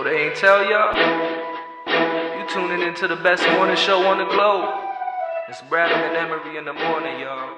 Oh, they ain't tell y'all? You tuning into the best morning show on the globe. It's Bradham and Emery in the morning, y'all.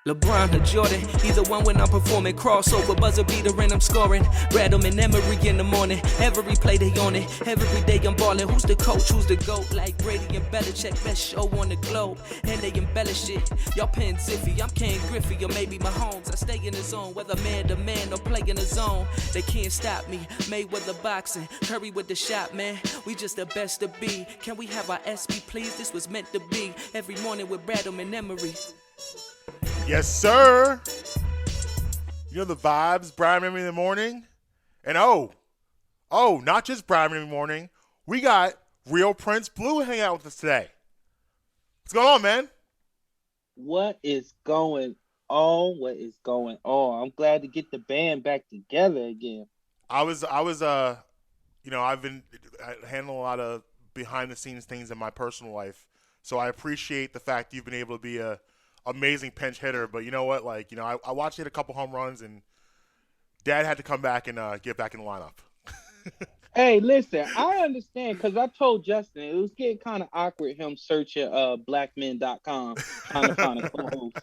LeBron or Jordan, either one when I'm performing. Crossover, buzzer beater and I'm scoring. Bradham and Emery in the morning. Every play they on it. Every day I'm balling. Who's the coach? Who's the GOAT? Like Brady and Belichick, best show on the globe. And they embellish it. Y'all pin Ziffy, I'm Ken Griffey or maybe Mahomes. I stay in the zone, whether man to man or play in the zone. They can't stop me. Mayweather boxing, Curry with the shot, man. We just the best to be. Can we have our SB, please? This was meant to be. Every morning with Bradham and Emery. Yes, sir. You know the vibes, Brian in the morning. And not just Brian in the morning. We got Real Prince Blue hanging out with us today. What's going on, man? What is going on? What is going on? I'm glad to get the band back together again. I've been handling a lot of behind the scenes things in my personal life. So I appreciate the fact you've been able to be a amazing pinch hitter, but you know what? I watched you hit a couple home runs, and Dad had to come back and get back in the lineup. Hey, listen, I understand because I told Justin it was getting kind of awkward him searching blackmen.com trying to find a co-host.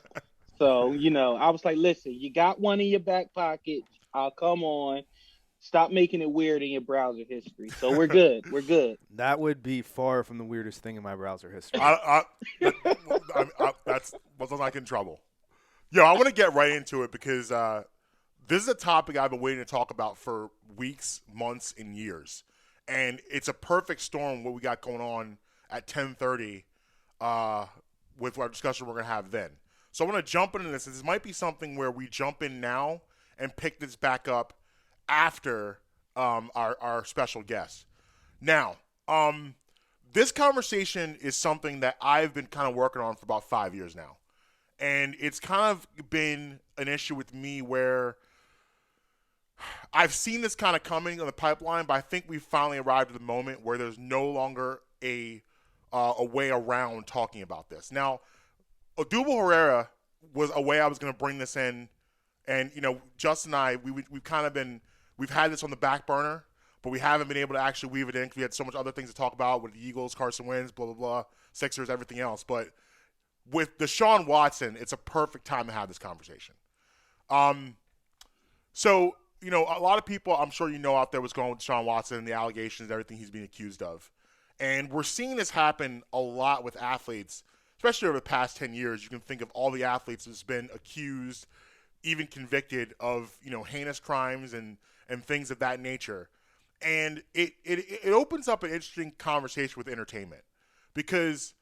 So, I was like, listen, you got one in your back pocket. I'll come on. Stop making it weird in your browser history. So we're good. We're good. That would be far from the weirdest thing in my browser history. That's what's like in trouble. Yo, I want to get right into it because this is a topic I've been waiting to talk about for weeks, months, and years. And it's a perfect storm what we got going on at 10:30 with our discussion we're going to have then. So I want to jump into this. This might be something where we jump in now and pick this back up after our special guest. Now, this conversation is something that I've been kind of working on for about 5 years now. And it's kind of been an issue with me where I've seen this kind of coming on the pipeline, but I think we've finally arrived at the moment where there's no longer a way around talking about this. Now, Odubel Herrera was a way I was going to bring this in. And, Justin and I, we've had this on the back burner, but we haven't been able to actually weave it in because we had so much other things to talk about with the Eagles, Carson Wentz, blah, blah, blah, Sixers, everything else. But with Deshaun Watson, it's a perfect time to have this conversation. So, a lot of people, I'm sure out there what's going on with Deshaun Watson and the allegations and everything he's being accused of. And we're seeing this happen a lot with athletes, especially over the past 10 years. You can think of all the athletes that's been accused, even convicted of, heinous crimes and things of that nature. And it opens up an interesting conversation with entertainment because,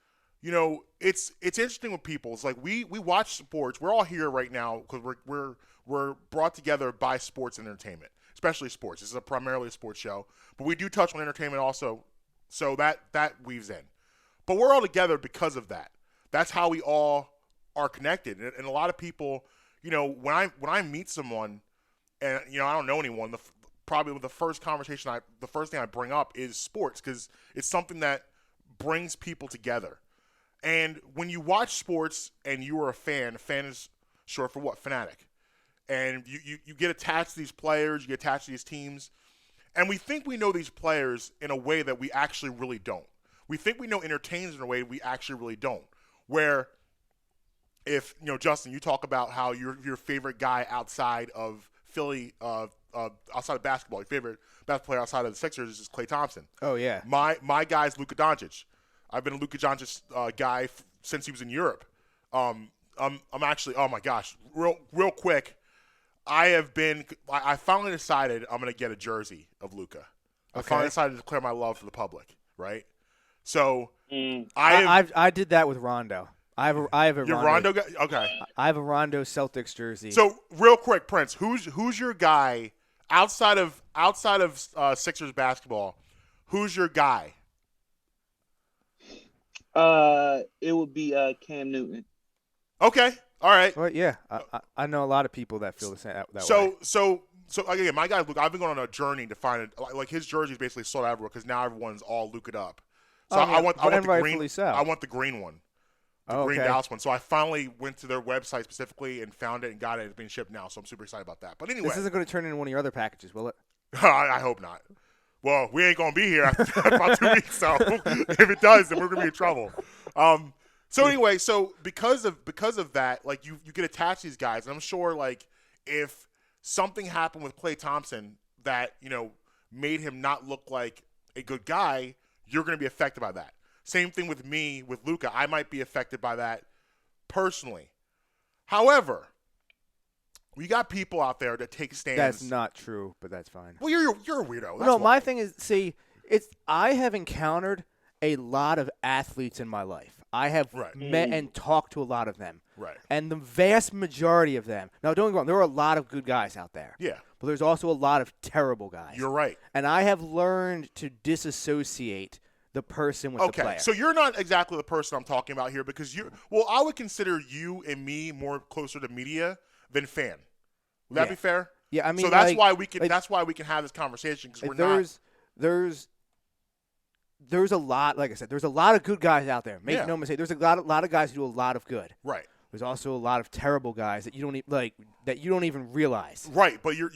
it's interesting with people. It's like we watch sports. We're all here right now because we're brought together by sports and entertainment, especially sports. This is primarily a sports show, but we do touch on entertainment also, so that weaves in. But we're all together because of that. That's how we all are connected. And a lot of people, when I meet someone, and I don't know anyone, probably the first thing I bring up is sports because it's something that brings people together. And when you watch sports and you are a fan is short for what? Fanatic. And you get attached to these players, you get attached to these teams, and we think we know these players in a way that we actually really don't. We think we know entertainers in a way we actually really don't. Where if, Justin, you talk about how your favorite guy outside of Philly, outside of basketball, your favorite basketball player outside of the Sixers is Klay Thompson. Oh, yeah. My guy is Luka Doncic. I've been a Luka Doncic guy since he was in Europe. I'm actually, oh my gosh, real quick, I finally decided I'm going to get a jersey of Luka. Okay. I finally decided to declare my love for the public, right? So I did that with Rondo. I have a your Rondo guy? Okay. I have a Rondo Celtics jersey. So real quick, Prince, who's your guy outside of Sixers basketball? Who's your guy? It would be Cam Newton. Okay. All right. Well, yeah, I know a lot of people that feel the same that way. So again, my guy Luke. I've been going on a journey to find it. Like his jersey is basically sold out everywhere because now everyone's all Luke'd up. So I want the green. I want the green one. the Green Dallas one. So I finally went to their website specifically and found it and got it. It's being shipped now, so I'm super excited about that. But anyway. This isn't going to turn into one of your other packages, will it? I hope not. Well, we ain't going to be here after about 2 weeks, so if it does, then we're going to be in trouble. So anyway, because of that, like you get attached to these guys, and I'm sure like if something happened with Klay Thompson that, made him not look like a good guy, you're going to be affected by that. Same thing with me, with Luka. I might be affected by that personally. However, we got people out there that take stands. That's not true, but that's fine. Well, you're a weirdo. That's no, why. my thing is, I have encountered a lot of athletes in my life. I have met and talked to a lot of them. Right. And the vast majority of them. Now, don't get me wrong. There are a lot of good guys out there. Yeah. But there's also a lot of terrible guys. You're right. And I have learned to disassociate the person with the player. Okay, so you're not exactly the person I'm talking about here because I would consider you and me more closer to media than fan. Would that be fair? Yeah, I mean, so that's why we can. That's why we can have this conversation because there's a lot. Like I said, there's a lot of good guys out there. Make no mistake. There's a lot of guys who do a lot of good. Right. There's also a lot of terrible guys that you don't even realize. Right, but you're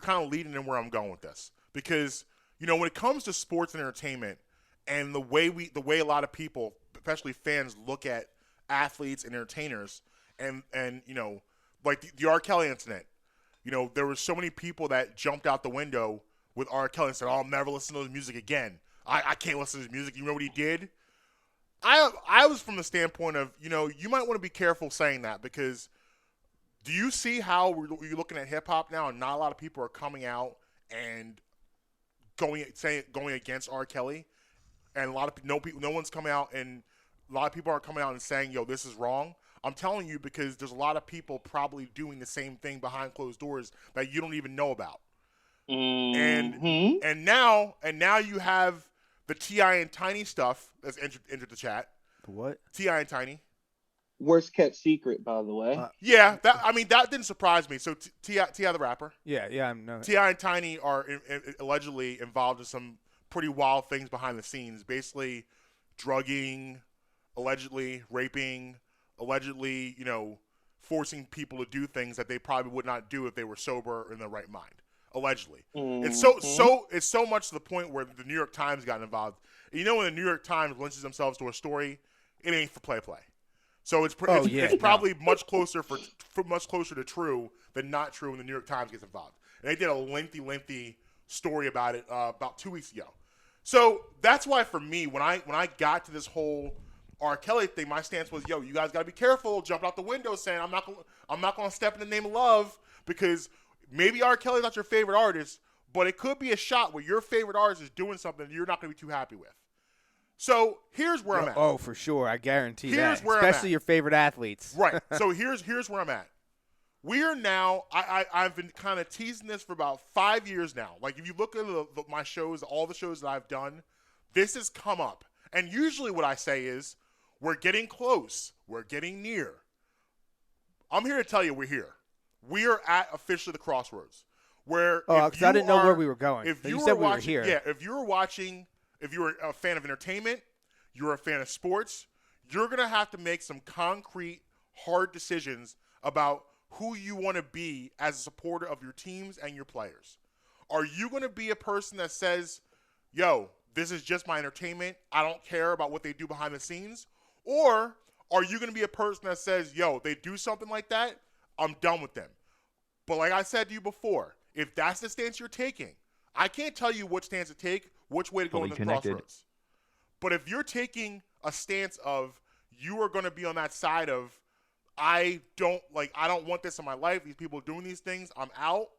kind of leading in where I'm going with this because when it comes to sports and entertainment and the way a lot of people, especially fans, look at athletes and entertainers and like the R. Kelly incident. There were so many people that jumped out the window with R. Kelly and said, "Oh, I'll never listen to his music again. I can't listen to his music." You know what he did? I was from the standpoint of, you might want to be careful saying that because do you see how you're looking at hip-hop now and not a lot of people are coming out and going against R. Kelly? And no one's coming out and a lot of people aren't coming out and saying, "Yo, this is wrong." I'm telling you because there's a lot of people probably doing the same thing behind closed doors that you don't even know about. Mm-hmm. And now you have the T.I. and Tiny stuff that's entered the chat. What? T.I. and Tiny. Worst kept secret, by the way. Yeah, that didn't surprise me. So T.I. the rapper. Yeah, I know. T.I. and Tiny are allegedly involved in some pretty wild things behind the scenes. Basically, drugging, allegedly raping, allegedly, forcing people to do things that they probably would not do if they were sober or in their right mind. Allegedly. Mm-hmm. It's so much to the point where the New York Times got involved. And when the New York Times lynches themselves to a story, it ain't for play. So it's probably much closer to true than not true when the New York Times gets involved. And they did a lengthy story about it about 2 weeks ago. So that's why for me, when I got to this whole R. Kelly thing, my stance was, "Yo, you guys got to be careful." Jumped out the window saying, "I'm not going to step in the name of love because maybe R. Kelly's not your favorite artist, but it could be a shot where your favorite artist is doing something you're not going to be too happy with." So here's where I'm at. Oh, for sure, I guarantee here's that. Where I'm Especially at. your favorite athletes. Right. So here's where I'm at. We are now. I've been kind of teasing this for about 5 years now. Like if you look at my shows, all the shows that I've done, this has come up. And usually what I say is, we're getting close. We're getting near. I'm here to tell you we're here. We are at officially the crossroads. Because I didn't know where we were going. If you were said watching, we were here. Yeah, if you're a fan of entertainment, you're a fan of sports, you're going to have to make some concrete, hard decisions about who you want to be as a supporter of your teams and your players. Are you going to be a person that says, "Yo, this is just my entertainment. I don't care about what they do behind the scenes"? Or are you going to be a person that says, "Yo, they do something like that, I'm done with them"? But like I said to you before, if that's the stance you're taking, I can't tell you which stance to take, which way to go in the crossroads. But if you're taking a stance of you are going to be on that side of I don't want this in my life, these people doing these things, I'm out,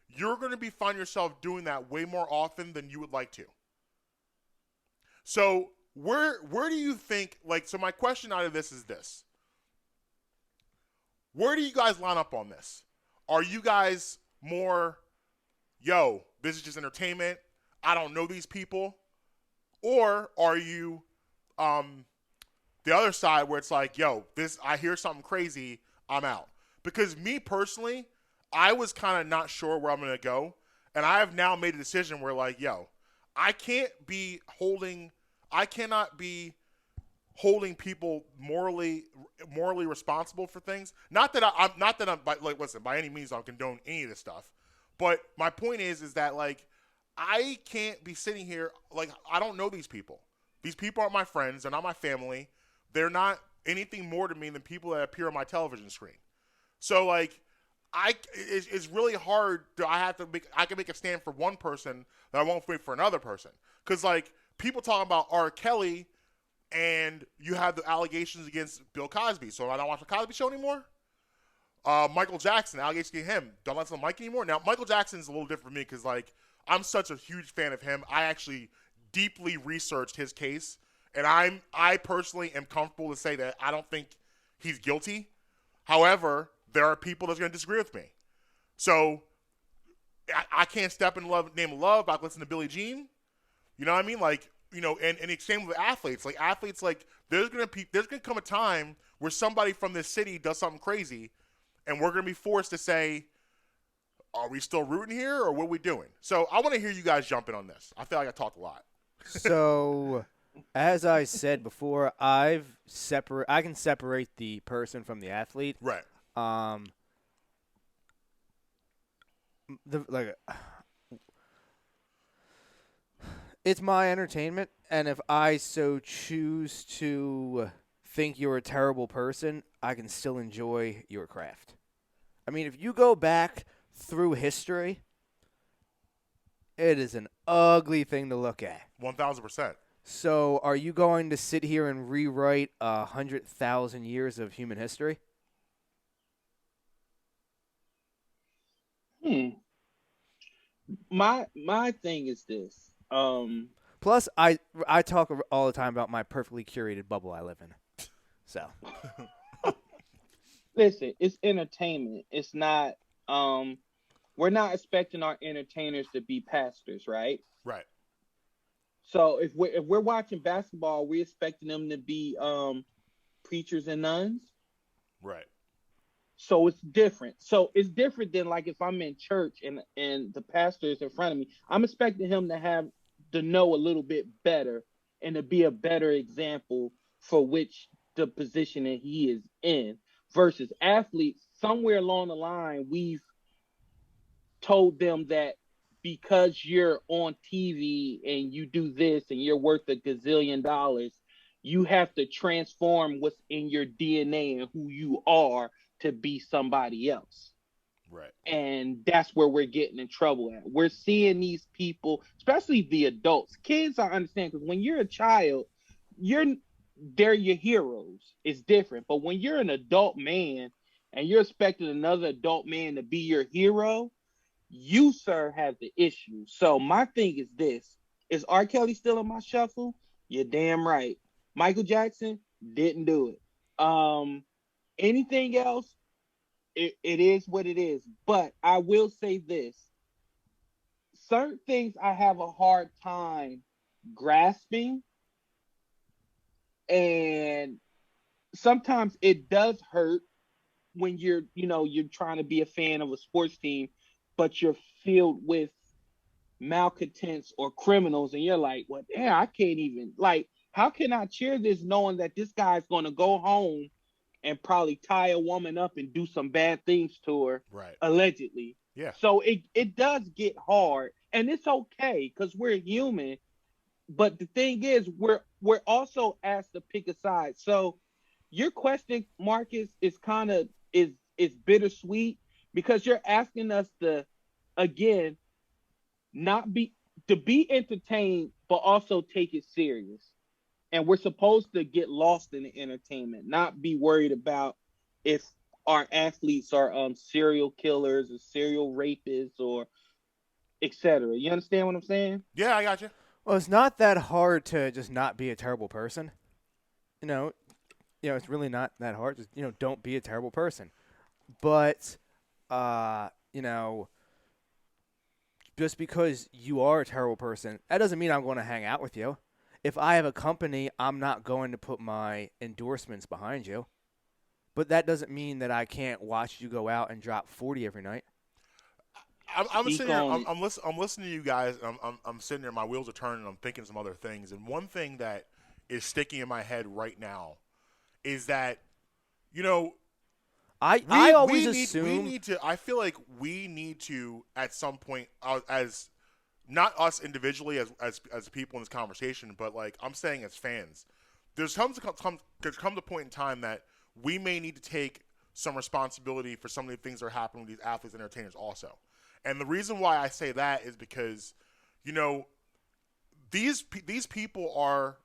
you're going to find yourself doing that way more often than you would like to. So where do you think, so my question out of this is this. Where do you guys line up on this? Are you guys more, "Yo, this is just entertainment, I don't know these people"? Or are you the other side where it's like, "Yo, I hear something crazy, I'm out"? Because me personally, I was kind of not sure where I'm going to go. And I have now made a decision where, "Yo, I cannot be holding people morally responsible for things. Not that I'm like, listen, by any means I'll condone any of this stuff, but my point is that like I can't be sitting here like I don't know these people. These people aren't my friends. They're not my family. They're not anything more to me than people that appear on my television screen. So like it's really hard. I can make a stand for one person that I won't make for another person. Because like people talking about R. Kelly, and you have the allegations against Bill Cosby. So I don't watch the Cosby Show anymore. Michael Jackson, allegations against him. Don't listen to Mike anymore. Now Michael Jackson's a little different for me because like I'm such a huge fan of him. I actually deeply researched his case, and I personally am comfortable to say that I don't think he's guilty. However, there are people that's going to disagree with me. So I can't step in name of love. I listen to Billie Jean. You know what I mean? Like, you know, and the same with athletes. Like athletes, like there's gonna come a time where somebody from this city does something crazy, and we're gonna be forced to say, are we still rooting here, or what are we doing? So I want to hear you guys jump in on this. I feel like I talked a lot. So, as I said before, I can separate the person from the athlete. Right. It's my entertainment, and if I so choose to think you're a terrible person, I can still enjoy your craft. I mean, if you go back through history, it is an ugly thing to look at. 1,000%. So, are you going to sit here and rewrite 100,000 years of human history? My thing is this. Plus, I talk all the time about my perfectly curated bubble I live in. So, listen, it's entertainment. It's not. We're not expecting our entertainers to be pastors, right? Right. So if we're watching basketball, we're expecting them to be preachers and nuns. Right. So it's different. So it's different than like if I'm in church and the pastor is in front of me. I'm expecting him to know a little bit better and to be a better example for which the position that he is in. Versus athletes, somewhere along the line, we've told them that because you're on TV and you do this and you're worth $1 gazillion, you have to transform what's in your DNA and who you are to be somebody else. Right. And that's where we're getting in trouble at. We're seeing these people, especially the adults. Kids, I understand, because when you're a child, they're your heroes. It's different. But when you're an adult man and you're expecting another adult man to be your hero, you, sir, have the issue. So my thing is this. Is R. Kelly still in my shuffle? You're damn right. Michael Jackson didn't do it. Anything else, it is what it is. But I will say this. Certain things I have a hard time grasping. And sometimes it does hurt when you're trying to be a fan of a sports team, but you're filled with malcontents or criminals, and you're like, well, damn, I can't even, like, how can I cheer this knowing that this guy's going to go home and probably tie a woman up and do some bad things to her, right? Allegedly. Yeah. So it does get hard, and it's okay because we're human. But the thing is, we're also asked to pick a side. So your question, Marcus, is kind of is bittersweet because you're asking us to, again, be entertained, but also take it serious. And we're supposed to get lost in the entertainment, not be worried about if our athletes are serial killers or serial rapists or etc. You understand what I'm saying? Yeah, I got you. Well, it's not that hard to just not be a terrible person. It's really not that hard. Just, don't be a terrible person. But, just because you are a terrible person, that doesn't mean I'm going to hang out with you. If I have a company, I'm not going to put my endorsements behind you. But that doesn't mean that I can't watch you go out and drop 40 every night. I'm sitting here. I'm listening to you guys. I'm sitting there. My wheels are turning. I'm thinking some other things. And one thing that is sticking in my head right now is that, you know, I always assume we need to. I feel like we need to at some point, as not us individually as people in this conversation, but like I'm saying as fans, there's comes a point in time that we may need to take some responsibility for some of the things that are happening with these athletes and entertainers also. And the reason why I say that is because, you know, these people are,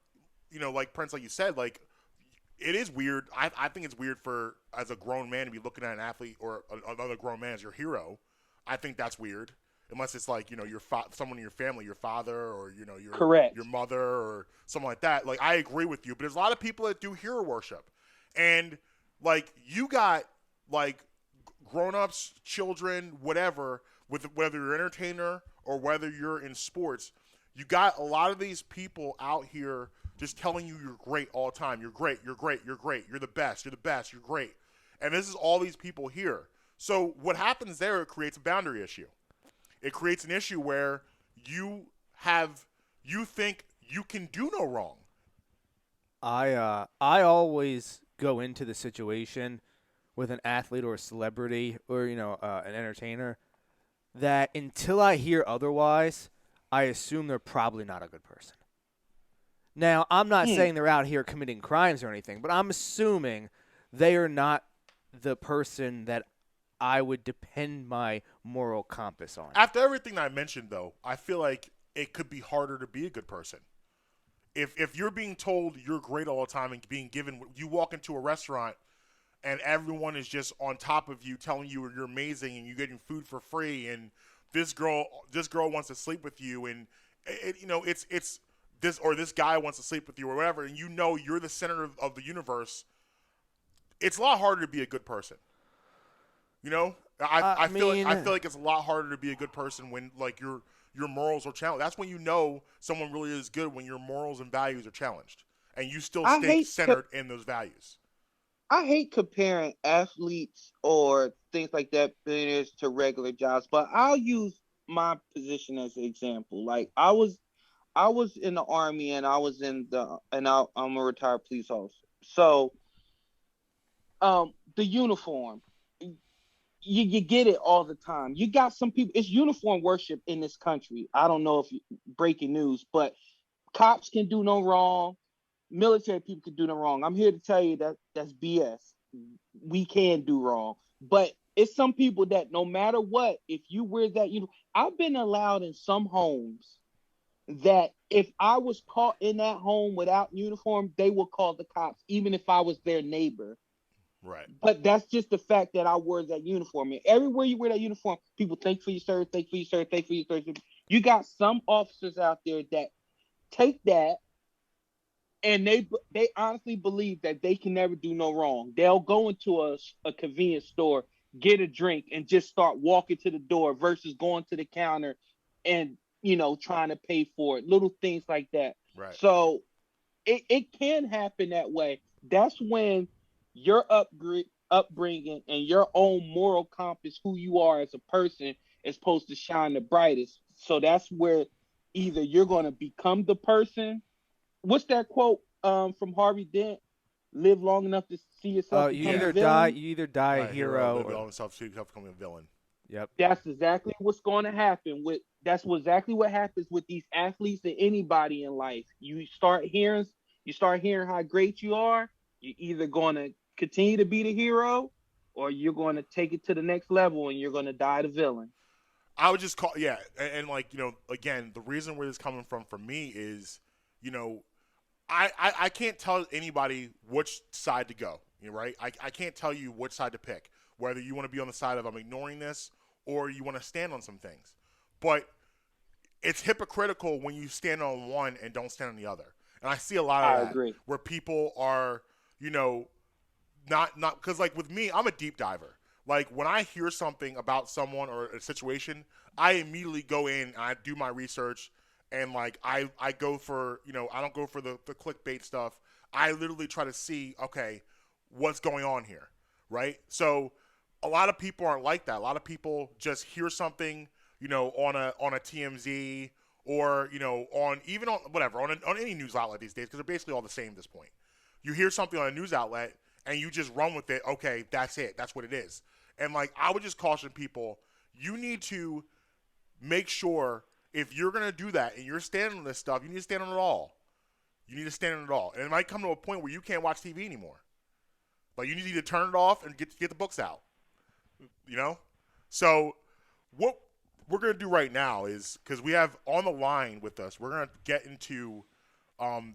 you know, like Prince, like you said, like it is weird. I think it's weird for as a grown man to be looking at an athlete or another grown man as your hero. I think that's weird, unless it's like, you know, someone in your family, your father or, you know, your mother or something like that. Like I agree with you, but there's a lot of people that do hero worship, and like you got like grown-ups, children, whatever, with whether you're an entertainer or whether you're in sports, you got a lot of these people out here just telling you you're great all the time. You're great, you're great, you're great, you're the best, you're great. And this is all these people here. So what happens there, it creates a boundary issue. It creates an issue where you think you can do no wrong. I always go into the situation with an athlete or a celebrity or, you know, an entertainer that until I hear otherwise, I assume they're probably not a good person. Now, I'm not saying they're out here committing crimes or anything, but I'm assuming they are not the person that I would depend my moral compass on. After everything I mentioned, though, I feel like it could be harder to be a good person. If you're being told you're great all the time and being given, you walk into a restaurant and everyone is just on top of you telling you you're amazing and you're getting food for free and this girl wants to sleep with you and it's this guy wants to sleep with you or whatever, and you know you're the center of the universe, it's a lot harder to be a good person. You know, I feel like it's a lot harder to be a good person when like your morals are challenged. That's when you know someone really is good, when your morals and values are challenged, and you still stay centered in those values. I hate comparing athletes or things like that, billionaires, to regular jobs, but I'll use my position as an example. Like I was in the Army and I'm a retired police officer. So, the uniform, you get it all the time. You got some people, it's uniform worship in this country. I don't know if breaking news, but cops can do no wrong. Military people can do no wrong. I'm here to tell you that that's BS. We can do wrong. But it's some people that no matter what, if you wear that uniform, I've been allowed in some homes that if I was caught in that home without uniform, they will call the cops, even if I was their neighbor. Right. But that's just the fact that I wore that uniform. And everywhere you wear that uniform, people thank for you, sir, thank for you, sir, thank for you, sir. You got some officers out there that take that and they honestly believe that they can never do no wrong. They'll go into a convenience store, get a drink, and just start walking to the door versus going to the counter and, you know, trying to pay for it. Little things like that. Right. So it can happen that way. That's when your upbringing and your own moral compass, who you are as a person, is supposed to shine the brightest. So that's where either you're going to become the person. What's that quote from Harvey Dent? Live long enough to see yourself become a villain. You either die a hero live or long enough to see yourself becoming a villain. Yep. That's exactly what's going to happen exactly what happens with these athletes and anybody in life. You start hearing how great you are. You're either going to continue to be the hero or you're going to take it to the next level and you're going to die the villain. I would just call, and like, you know, again, the reason where this is coming from for me is, you know, I can't tell anybody which side to go, you know, right? I can't tell you which side to pick, whether you want to be on the side of I'm ignoring this or you want to stand on some things. But it's hypocritical when you stand on one and don't stand on the other. And I see a lot of that agree. where people are, you know, not because like with me, I'm a deep diver. Like when I hear something about someone or a situation, I immediately go in and I do my research and like I go for, you know, I don't go for the clickbait stuff. I literally try to see, okay, what's going on here, right? So a lot of people aren't like that. A lot of people just hear something, you know, on a TMZ or on whatever on any news outlet these days, because they're basically all the same at this point. You hear something on a news outlet and you just run with it. Okay, that's it. That's what it is. And I would just caution people, you need to make sure if you're going to do that and you're standing on this stuff, you need to stand on it all. You need to stand on it all. And it might come to a point where you can't watch TV anymore. You need to turn it off and get the books out. So what we're going to do right now is, because we have on the line with us, we're going to get into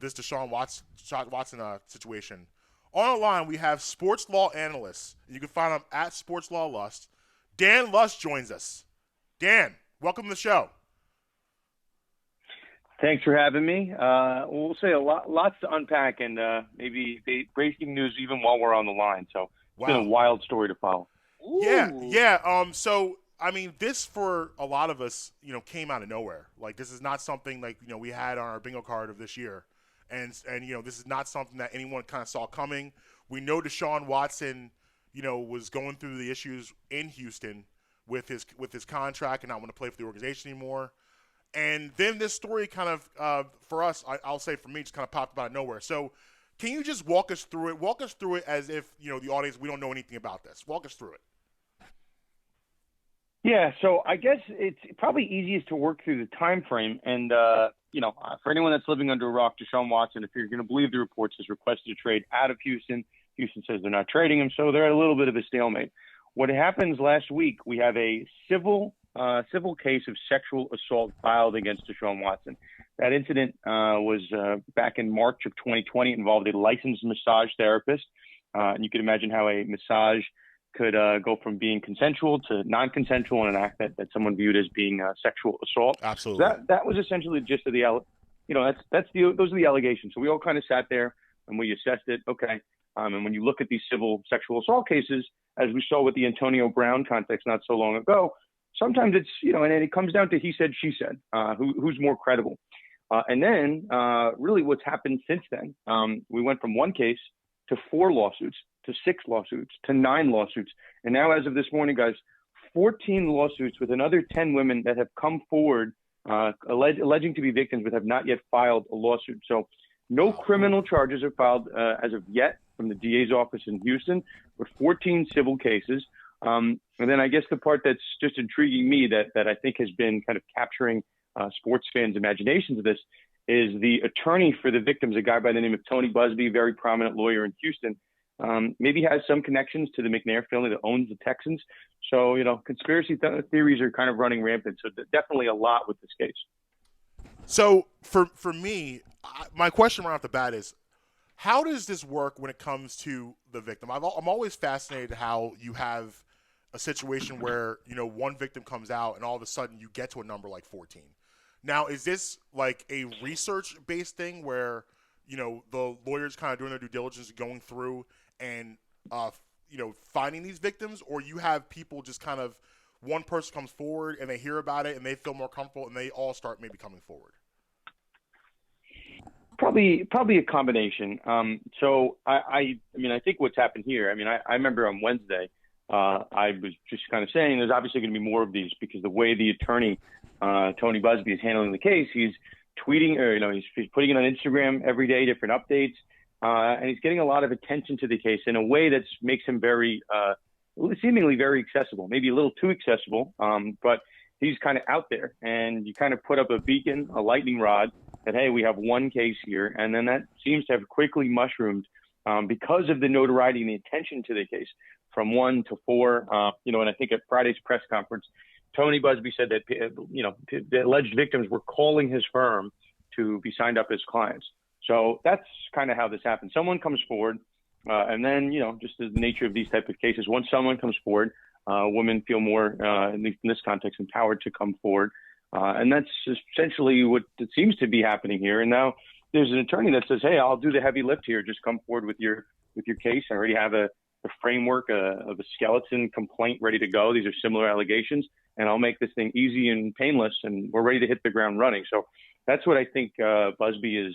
this Deshaun Watson situation. On the line, we have sports law analyst. You can find him at Sports Law Lust. Dan Lust joins us. Dan, welcome to the show. Thanks for having me. We'll say lots to unpack, and maybe breaking news even while we're on the line. So it's been a wild story to follow. Ooh. Yeah. So this for a lot of us, came out of nowhere. This is not something we had on our bingo card of this year, and this is not something that anyone kind of saw coming. We know Deshaun Watson, was going through the issues in Houston with his contract and not want to play for the organization anymore. And then this story kind of, for us, I'll say for me, just kind of popped out of nowhere. So can you just walk us through it? Walk us through it as if, the audience, we don't know anything about this. Walk us through it. Yeah, so I guess it's probably easiest to work through the time frame. And, for anyone that's living under a rock, Deshaun Watson, if you're going to believe the reports, has requested a trade out of Houston. Houston says they're not trading him, so they're at a little bit of a stalemate. What happens last week, we have a civil case of sexual assault filed against Deshaun Watson. That incident was back in March of 2020. It involved a licensed massage therapist. And you can imagine how a massage could go from being consensual to non-consensual in an act that someone viewed as being sexual assault. Absolutely. So that was essentially the gist of those are the allegations. So we all kind of sat there and we assessed it. Okay. And when you look at these civil sexual assault cases, as we saw with the Antonio Brown context not so long ago, sometimes it's, and it comes down to he said, she said, who's more credible. And then really what's happened since then, we went from one case to 4 lawsuits, to 6 lawsuits, to 9 lawsuits. And now as of this morning, guys, 14 lawsuits with another 10 women that have come forward alleging to be victims but have not yet filed a lawsuit. So no criminal charges are filed as of yet from the DA's office in Houston, but 14 civil cases. And then I guess the part that's just intriguing me that I think has been kind of capturing sports fans' imaginations of this is the attorney for the victims, a guy by the name of Tony Busby, very prominent lawyer in Houston, maybe has some connections to the McNair family that owns the Texans. So, conspiracy theories are kind of running rampant. So definitely a lot with this case. So for me, my question right off the bat is, how does this work when it comes to the victim? I'm always fascinated how you have a situation where, one victim comes out and all of a sudden you get to a number like 14. Now, is this like a research-based thing where, the lawyers kind of doing their due diligence, going through and, finding these victims, or you have people just kind of, one person comes forward and they hear about it and they feel more comfortable and they all start maybe coming forward? Probably a combination. So I think what's happened here, I remember on Wednesday, I was just kind of saying there's obviously going to be more of these because the way the attorney, Tony Busby, is handling the case, he's tweeting or, he's putting it on Instagram every day, different updates. And he's getting a lot of attention to the case in a way that makes him very, seemingly very accessible, maybe a little too accessible. But he's kind of out there, and you kind of put up a beacon, a lightning rod that, hey, we have one case here. And then that seems to have quickly mushroomed because of the notoriety and the attention to the case from 1 to 4. And I think at Friday's press conference, Tony Busby said that, the alleged victims were calling his firm to be signed up as clients. So that's kind of how this happens. Someone comes forward, and then, just as the nature of these type of cases, once someone comes forward, women feel more, at least in this context, empowered to come forward. And that's essentially what it seems to be happening here. And now there's an attorney that says, hey, I'll do the heavy lift here. Just come forward with your case. I already have a framework of a skeleton complaint ready to go. These are similar allegations, and I'll make this thing easy and painless, and we're ready to hit the ground running. So that's what I think Busby is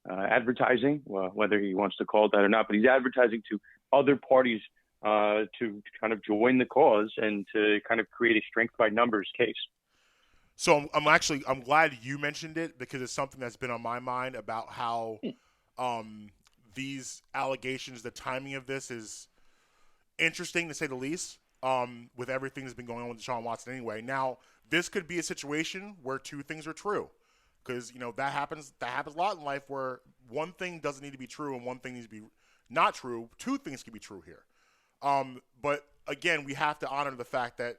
advertising, whether he wants to call it that or not, but he's advertising to other parties to kind of join the cause and to kind of create a strength by numbers case. So I'm glad you mentioned it because it's something that's been on my mind about how these allegations, the timing of this is interesting to say the least. With everything that's been going on with Deshaun Watson anyway. Now, this could be a situation where two things are true, because that happens. That happens a lot in life where one thing doesn't need to be true and one thing needs to be not true. Two things can be true here. But again, we have to honor the fact that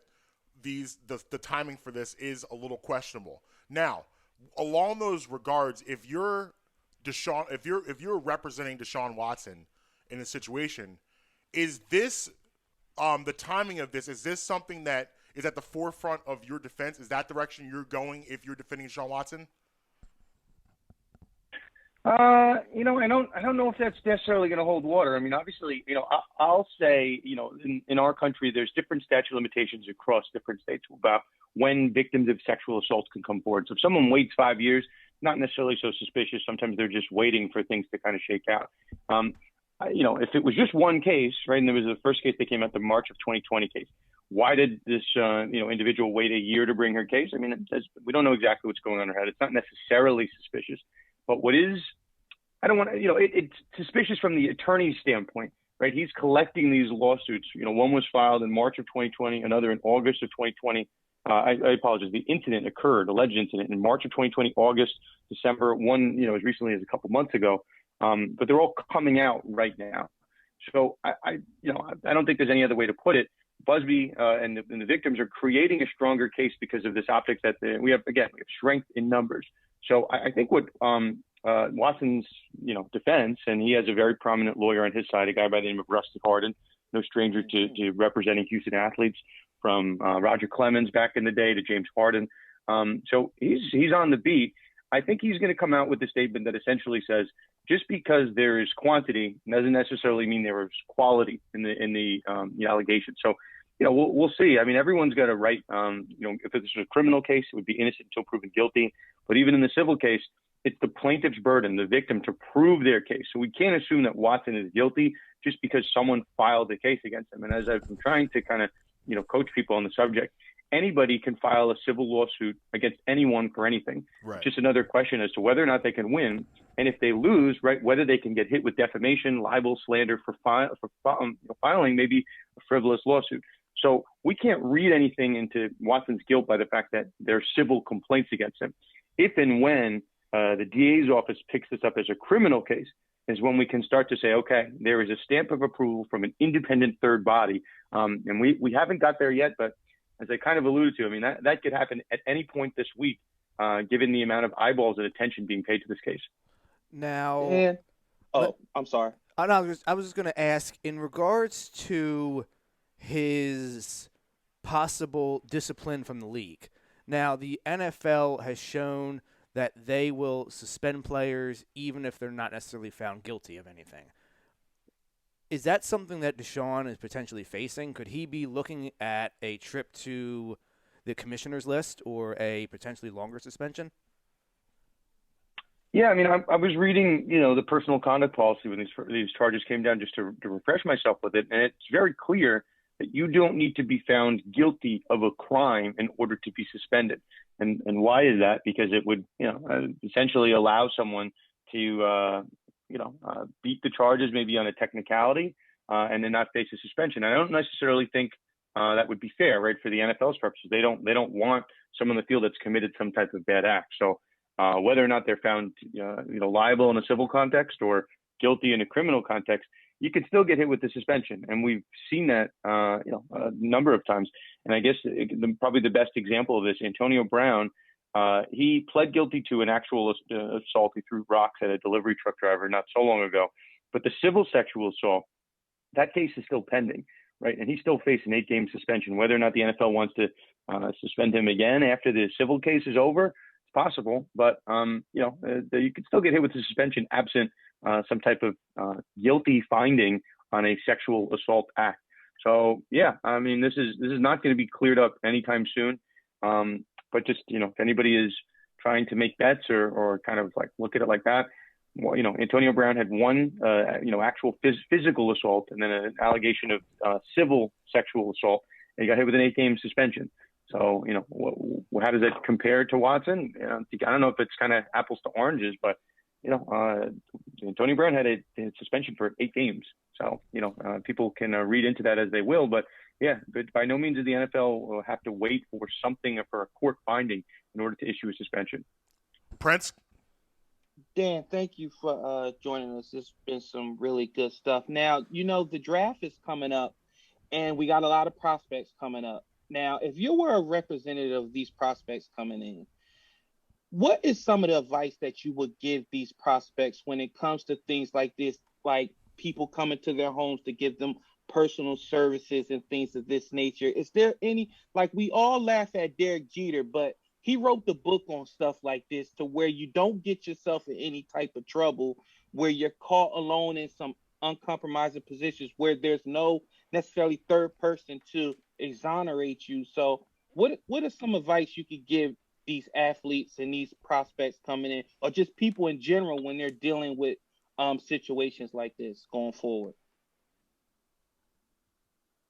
the timing for this is a little questionable. Now, along those regards, if you're representing Deshaun Watson in a situation, is this the timing of this? Is this something that is at the forefront of your defense? Is that direction you're going if you're defending Deshaun Watson? I don't know if that's necessarily going to hold water. I mean, obviously, I'll say, in our country, there's different statute of limitations across different states about when victims of sexual assaults can come forward. So if someone waits 5 years, not necessarily so suspicious. Sometimes they're just waiting for things to kind of shake out. If it was just one case, right, and there was the first case that came out, the March of 2020 case, why did this, individual wait a year to bring her case? I mean, we don't know exactly what's going on in her head. It's not necessarily suspicious. But what is, I don't want to, it's suspicious from the attorney's standpoint, right? He's collecting these lawsuits. One was filed in March of 2020, another in August of 2020. I apologize. The incident occurred, alleged incident, in March of 2020, August, December, one, as recently as a couple months ago. But they're all coming out right now. So I don't think there's any other way to put it. Busby and the victims are creating a stronger case because of this optics that we have strength in numbers. So I think what Watson's, defense, and he has a very prominent lawyer on his side, a guy by the name of Rusty Hardin, no stranger to representing Houston athletes, from Roger Clemens back in the day to James Harden. So he's on the beat. I think he's going to come out with a statement that essentially says, just because there is quantity doesn't necessarily mean there is quality in the allegation. So, we'll see. I mean, everyone's got a right. If this was a criminal case, it would be innocent until proven guilty. But even in the civil case, it's the plaintiff's burden, the victim, to prove their case. So we can't assume that Watson is guilty just because someone filed a case against him. And as I've been trying to kind of, coach people on the subject, anybody can file a civil lawsuit against anyone for anything. Right. Just another question as to whether or not they can win. And if they lose, right, whether they can get hit with defamation, libel, slander for filing maybe a frivolous lawsuit. So we can't read anything into Watson's guilt by the fact that there are civil complaints against him. If and when the DA's office picks this up as a criminal case is when we can start to say, okay, there is a stamp of approval from an independent third body. And we haven't got there yet, but as I kind of alluded to, I mean, that could happen at any point this week, given the amount of eyeballs and attention being paid to this case. Now, I'm sorry. I was just going to ask, in regards to his possible discipline from the league. Now, the NFL has shown that they will suspend players even if they're not necessarily found guilty of anything. Is that something that Deshaun is potentially facing? Could he be looking at a trip to the commissioner's list or a potentially longer suspension? Yeah, I mean, I was reading, the personal conduct policy when these charges came down just to refresh myself with it, and it's very clear that you don't need to be found guilty of a crime in order to be suspended. And why is that? Because it would, essentially allow someone to, beat the charges maybe on a technicality and then not face a suspension. I don't necessarily think that would be fair, right, for the NFL's purposes. They don't want someone in the field that's committed some type of bad act. So whether or not they're found, liable in a civil context or guilty in a criminal context, you can still get hit with the suspension. And we've seen that, a number of times. And I guess probably the best example of this, Antonio Brown, he pled guilty to an actual assault. He threw rocks at a delivery truck driver not so long ago. But the civil sexual assault, that case is still pending, right? And he's still facing 8-game suspension. Whether or not the NFL wants to suspend him again after the civil case is over, it's possible. But, you can still get hit with the suspension absent some type of guilty finding on a sexual assault act. So, yeah, I mean, this is not going to be cleared up anytime soon. But just, if anybody is trying to make bets or kind of like look at it like that, well, Antonio Brown had one, actual physical assault and then an allegation of civil sexual assault, and he got hit with an 8-game suspension. So, how does that compare to Watson? I don't know if it's kind of apples to oranges, but, Tony Brown had a suspension for 8 games. So, people can read into that as they will. But, yeah, but by no means does the NFL have to wait for something, for a court finding in order to issue a suspension. Prince? Dan, thank you for joining us. It's been some really good stuff. Now, the draft is coming up, and we got a lot of prospects coming up. Now, if you were a representative of these prospects coming in, what is some of the advice that you would give these prospects when it comes to things like this, like people coming to their homes to give them personal services and things of this nature? Is there any, like, we all laugh at Derek Jeter, but he wrote the book on stuff like this to where you don't get yourself in any type of trouble, where you're caught alone in some uncompromising positions where there's no necessarily third person to exonerate you. So what is some advice you could give these athletes and these prospects coming in, or just people in general when they're dealing with situations like this going forward?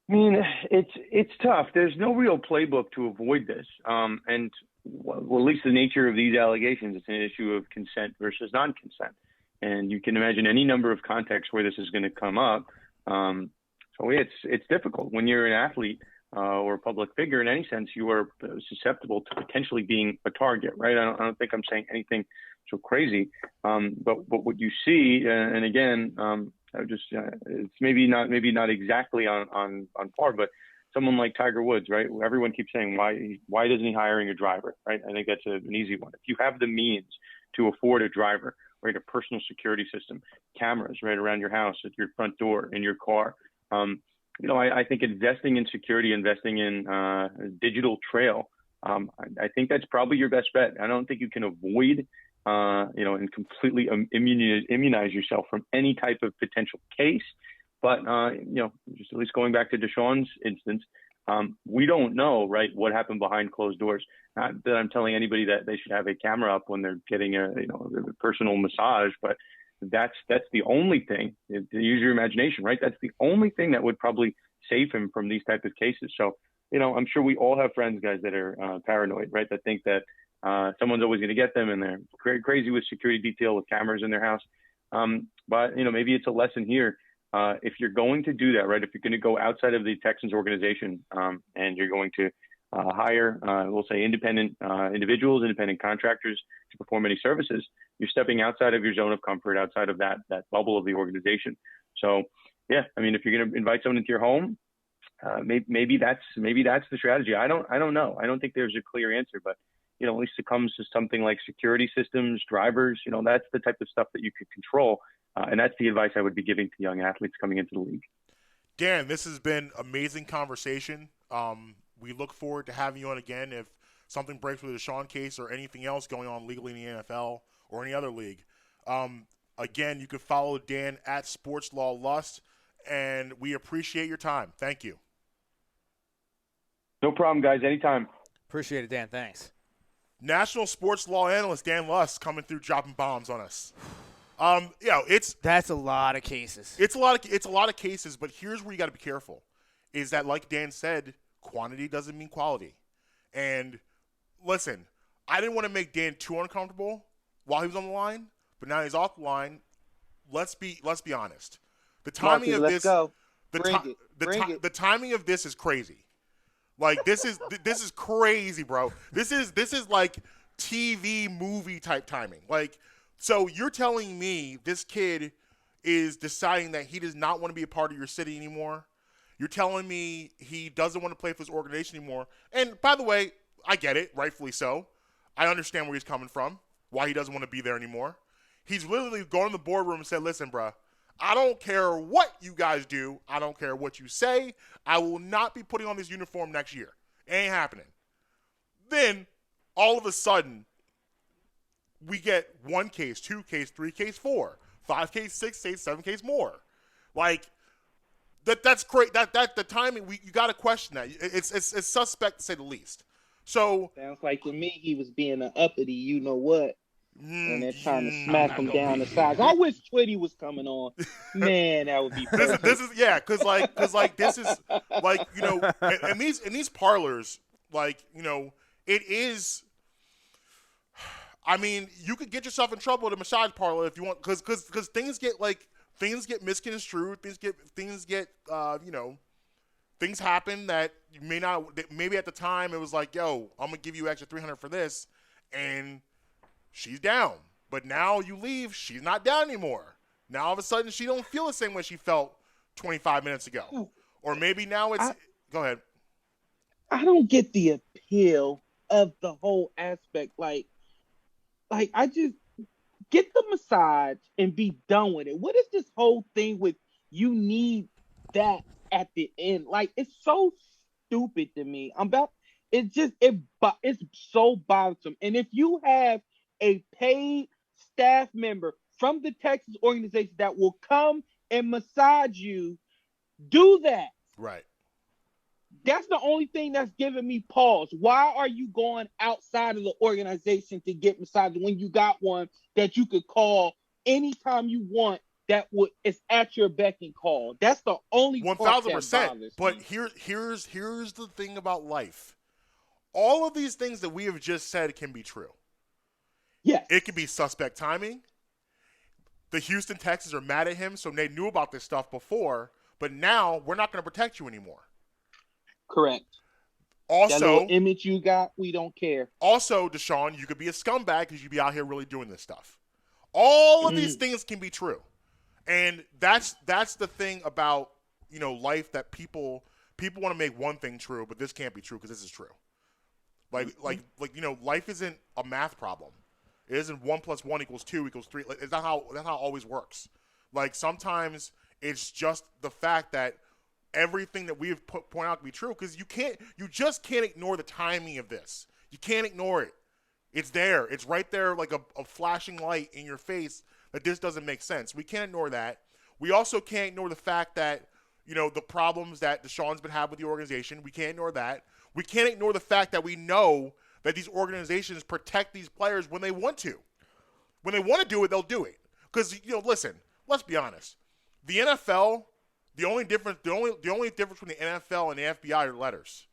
I mean, it's tough. There's no real playbook to avoid this. And well, at least the nature of these allegations, it's an issue of consent versus non-consent. And you can imagine any number of contexts where this is going to come up. So it's difficult. When you're an athlete or a public figure, in any sense, you are susceptible to potentially being a target, right? I don't think I'm saying anything so crazy. But what you see, and again, it's maybe not exactly on par, but someone like Tiger Woods, right? Everyone keeps saying, why isn't he hiring a driver, right? I think that's an easy one. If you have the means to afford a driver, right, a personal security system, cameras right around your house, at your front door, in your car, I think investing in security, investing in a digital trail, I think that's probably your best bet. I don't think you can avoid, and completely immunize yourself from any type of potential case. But, just at least going back to Deshaun's instance, we don't know, right, what happened behind closed doors. Not that I'm telling anybody that they should have a camera up when they're getting a personal massage, but that's the only thing, to use your imagination, right? That's the only thing that would probably save him from these type of cases. So, I'm sure we all have friends, guys, that are paranoid, right? That think that someone's always going to get them, and they're crazy with security detail with cameras in their house. But, maybe it's a lesson here. If you're going to do that, right, if you're going to go outside of the Texans organization and you're going to hire, we'll say, independent individuals, independent contractors to perform any services, you're stepping outside of your zone of comfort, outside of that bubble of the organization. So, yeah, I mean, if you're going to invite someone into your home, maybe that's the strategy. I don't know. I don't think there's a clear answer, but at least it comes to something like security systems, drivers. That's the type of stuff that you could control. And that's the advice I would be giving to young athletes coming into the league. Dan, this has been amazing conversation. We look forward to having you on again if something breaks with the Deshaun case or anything else going on legally in the NFL or any other league. Again, you can follow Dan at SportsLawLust, and we appreciate your time. Thank you. No problem, guys. Anytime. Appreciate it, Dan. Thanks. National sports law analyst Dan Lust coming through, dropping bombs on us. That's a lot of cases. It's a lot of cases, but here's where you got to be careful: is that, like Dan said, quantity doesn't mean quality. And listen, I didn't want to make Dan too uncomfortable while he was on the line, but now he's off the line. Let's be honest. The timing of this, the timing of this is crazy. Like this is crazy, bro. This is like TV movie type timing. Like. So you're telling me this kid is deciding that he does not want to be a part of your city anymore? You're telling me he doesn't want to play for this organization anymore? And by the way, I get it, rightfully so. I understand where he's coming from, why he doesn't want to be there anymore. He's literally gone to the boardroom and said, listen, bro, I don't care what you guys do. I don't care what you say. I will not be putting on this uniform next year. It ain't happening. Then, all of a sudden, we get 1 case, 2 case, 3 case, 4, 5 case, 6 case, 7 case more. Like that's great. That the timing you got to question that. It's suspect to say the least. So sounds like to me he was being an uppity, you know what? And they're trying to smack him down the sides. I wish Twitty was coming on. Man, that would be perfect. This is because this is like in these parlors. Like, it is. I mean, you could get yourself in trouble at a massage parlor if you want, because things get misconstrued, things get things happen that you may not. Maybe at the time it was like, yo, I'm gonna give you extra $300 for this, and she's down. But now you leave, she's not down anymore. Now all of a sudden she don't feel the same way she felt 25 minutes ago, or maybe now it's. Go ahead. I don't get the appeal of the whole aspect. Like I just get the massage and be done with it. What is this whole thing with you need that at the end? Like, it's so stupid to me. It's so bothersome. And if you have a paid staff member from the Texas organization that will come and massage you, do that. Right. That's the only thing that's giving me pause. Why are you going outside of the organization to get massaged when you got one that you could call anytime you want that is at your beck and call? That's the only 1,000%. But here's the thing about life. All of these things that we have just said can be true. Yes. It could be suspect timing. The Houston Texans are mad at him, so they knew about this stuff before, but now we're not going to protect you anymore. Correct. Also, that little image you got, we don't care. Also, Deshaun, you could be a scumbag because you'd be out here really doing this stuff. All of these things can be true, and that's the thing about life, that people want to make one thing true, but this can't be true because this is true. Like life isn't a math problem. It isn't 1 + 1 = 2 = 3. Like, that's not how it always works. Like, sometimes it's just the fact that everything that we have point out to be true, because you just can't ignore the timing of this. You can't ignore it. It's there. It's right there, like a flashing light in your face that this doesn't make sense. We can't ignore that. We also can't ignore the fact that the problems that Deshaun's been having with the organization. We can't ignore that. We can't ignore the fact that we know that these organizations protect these players when they want to. When they want to do it, they'll do it. Because listen, let's be honest. The NFL. The only difference between the NFL and the FBI are letters,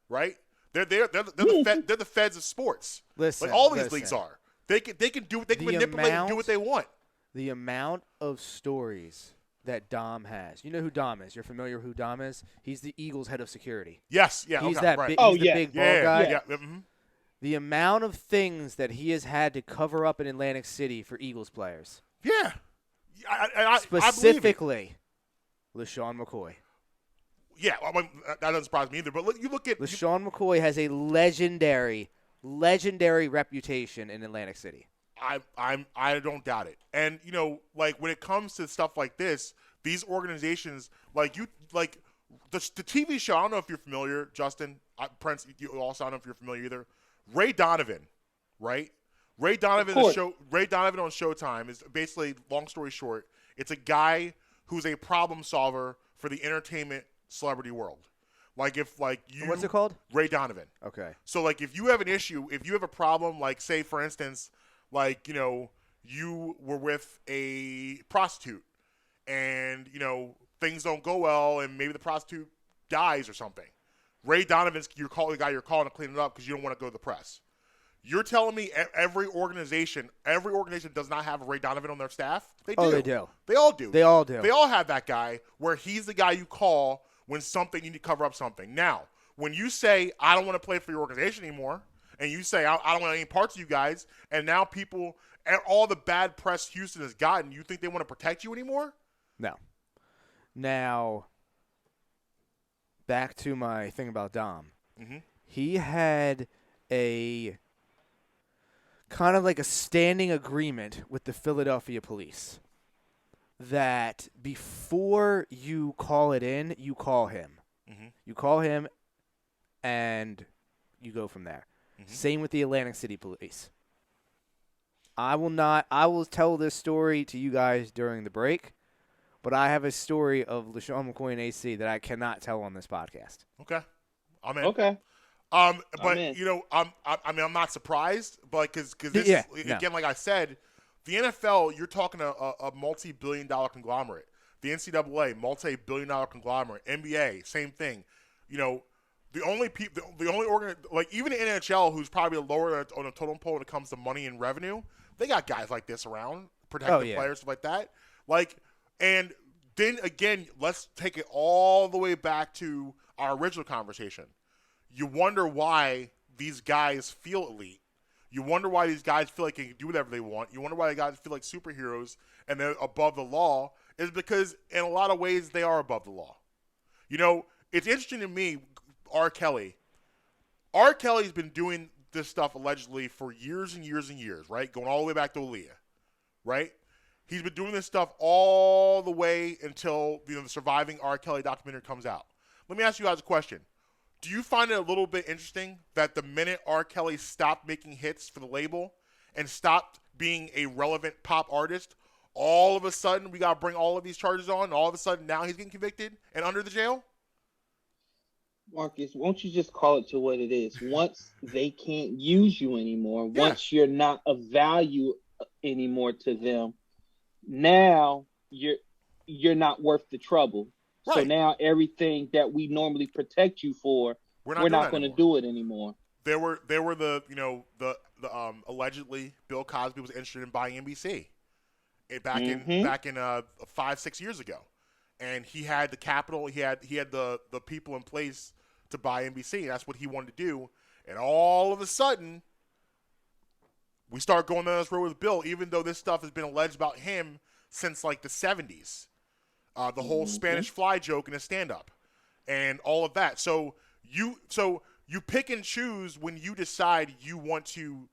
right? They're the feds of sports. Listen, like all these leagues are. They can manipulate and do what they want. The amount of stories that Dom has. You know who Dom is? You're familiar with who Dom is? He's the Eagles' head of security. Yes, yeah, He's okay, that right. big, he's the big bald guy. Yeah. Mm-hmm. The amount of things that he has had to cover up in Atlantic City for Eagles players. Yeah, I specifically. LeSean McCoy. Yeah, that doesn't surprise me either. But you look at LeSean McCoy has a legendary reputation in Atlantic City. I don't doubt it. And when it comes to stuff like this, these organizations the TV show. I don't know if you're familiar, Justin, Prince. You also, I don't know if you're familiar either. Ray Donovan, right? Ray Donovan on Showtime is basically, long story short, it's a guy who's a problem solver for the entertainment celebrity world. What's it called? Ray Donovan. Okay. So if you have an issue, if you have a problem, say for instance, you were with a prostitute and things don't go well and maybe the prostitute dies or something. Ray Donovan's the guy you're calling to clean it up because you don't want to go to the press. You're telling me every organization does not have a Ray Donovan on their staff? They do. Oh, they do. They all do. They all do. They all have that guy where he's the guy you call when you need to cover up something. Now, when you say, I don't want to play for your organization anymore, and you say, I don't want any parts of you guys, and now people, all the bad press Houston has gotten, you think they want to protect you anymore? No. Now, back to my thing about Dom. Mm-hmm. He had a kind of like a standing agreement with the Philadelphia police that before you call it in, you call him. Mm-hmm. You call him and you go from there. Mm-hmm. Same with the Atlantic City police. I will tell this story to you guys during the break, but I have a story of LeSean McCoy and AC that I cannot tell on this podcast. Okay. I'm in. Okay. But I'm not surprised, but because again, like I said, the NFL, you're talking a multi-billion-dollar conglomerate. The NCAA, multi-billion-dollar conglomerate. NBA, same thing. The only like even the NHL, who's probably lower on a totem pole when it comes to money and revenue, they got guys like this around, protecting players, stuff like that. Like, and then again, let's take it all the way back to our original conversation. You wonder why these guys feel elite. You wonder why these guys feel like they can do whatever they want. You wonder why the guys feel like superheroes and they're above the law. Is because in a lot of ways they are above the law. You know, it's interesting to me, R. Kelly. R. Kelly's been doing this stuff allegedly for years and years and years, right? Going all the way back to Aaliyah, right? He's been doing this stuff all the way until the surviving R. Kelly documentary comes out. Let me ask you guys a question. Do you find it a little bit interesting that the minute R. Kelly stopped making hits for the label and stopped being a relevant pop artist, all of a sudden we got to bring all of these charges on, and all of a sudden now he's getting convicted and under the jail? Marcus, won't you just call it to what it is? Once they can't use you anymore, once you're not of value anymore to them, now you're not worth the trouble. Right. So now everything that we normally protect you for, we're not going to do it anymore. There were the allegedly Bill Cosby was interested in buying NBC back in 5-6 years ago, and he had the capital, he had the people in place to buy NBC. And that's what he wanted to do, and all of a sudden we start going down this road with Bill, even though this stuff has been alleged about him since like the 70s. The whole Spanish fly joke in a stand-up and all of that. So you pick and choose when you decide you want to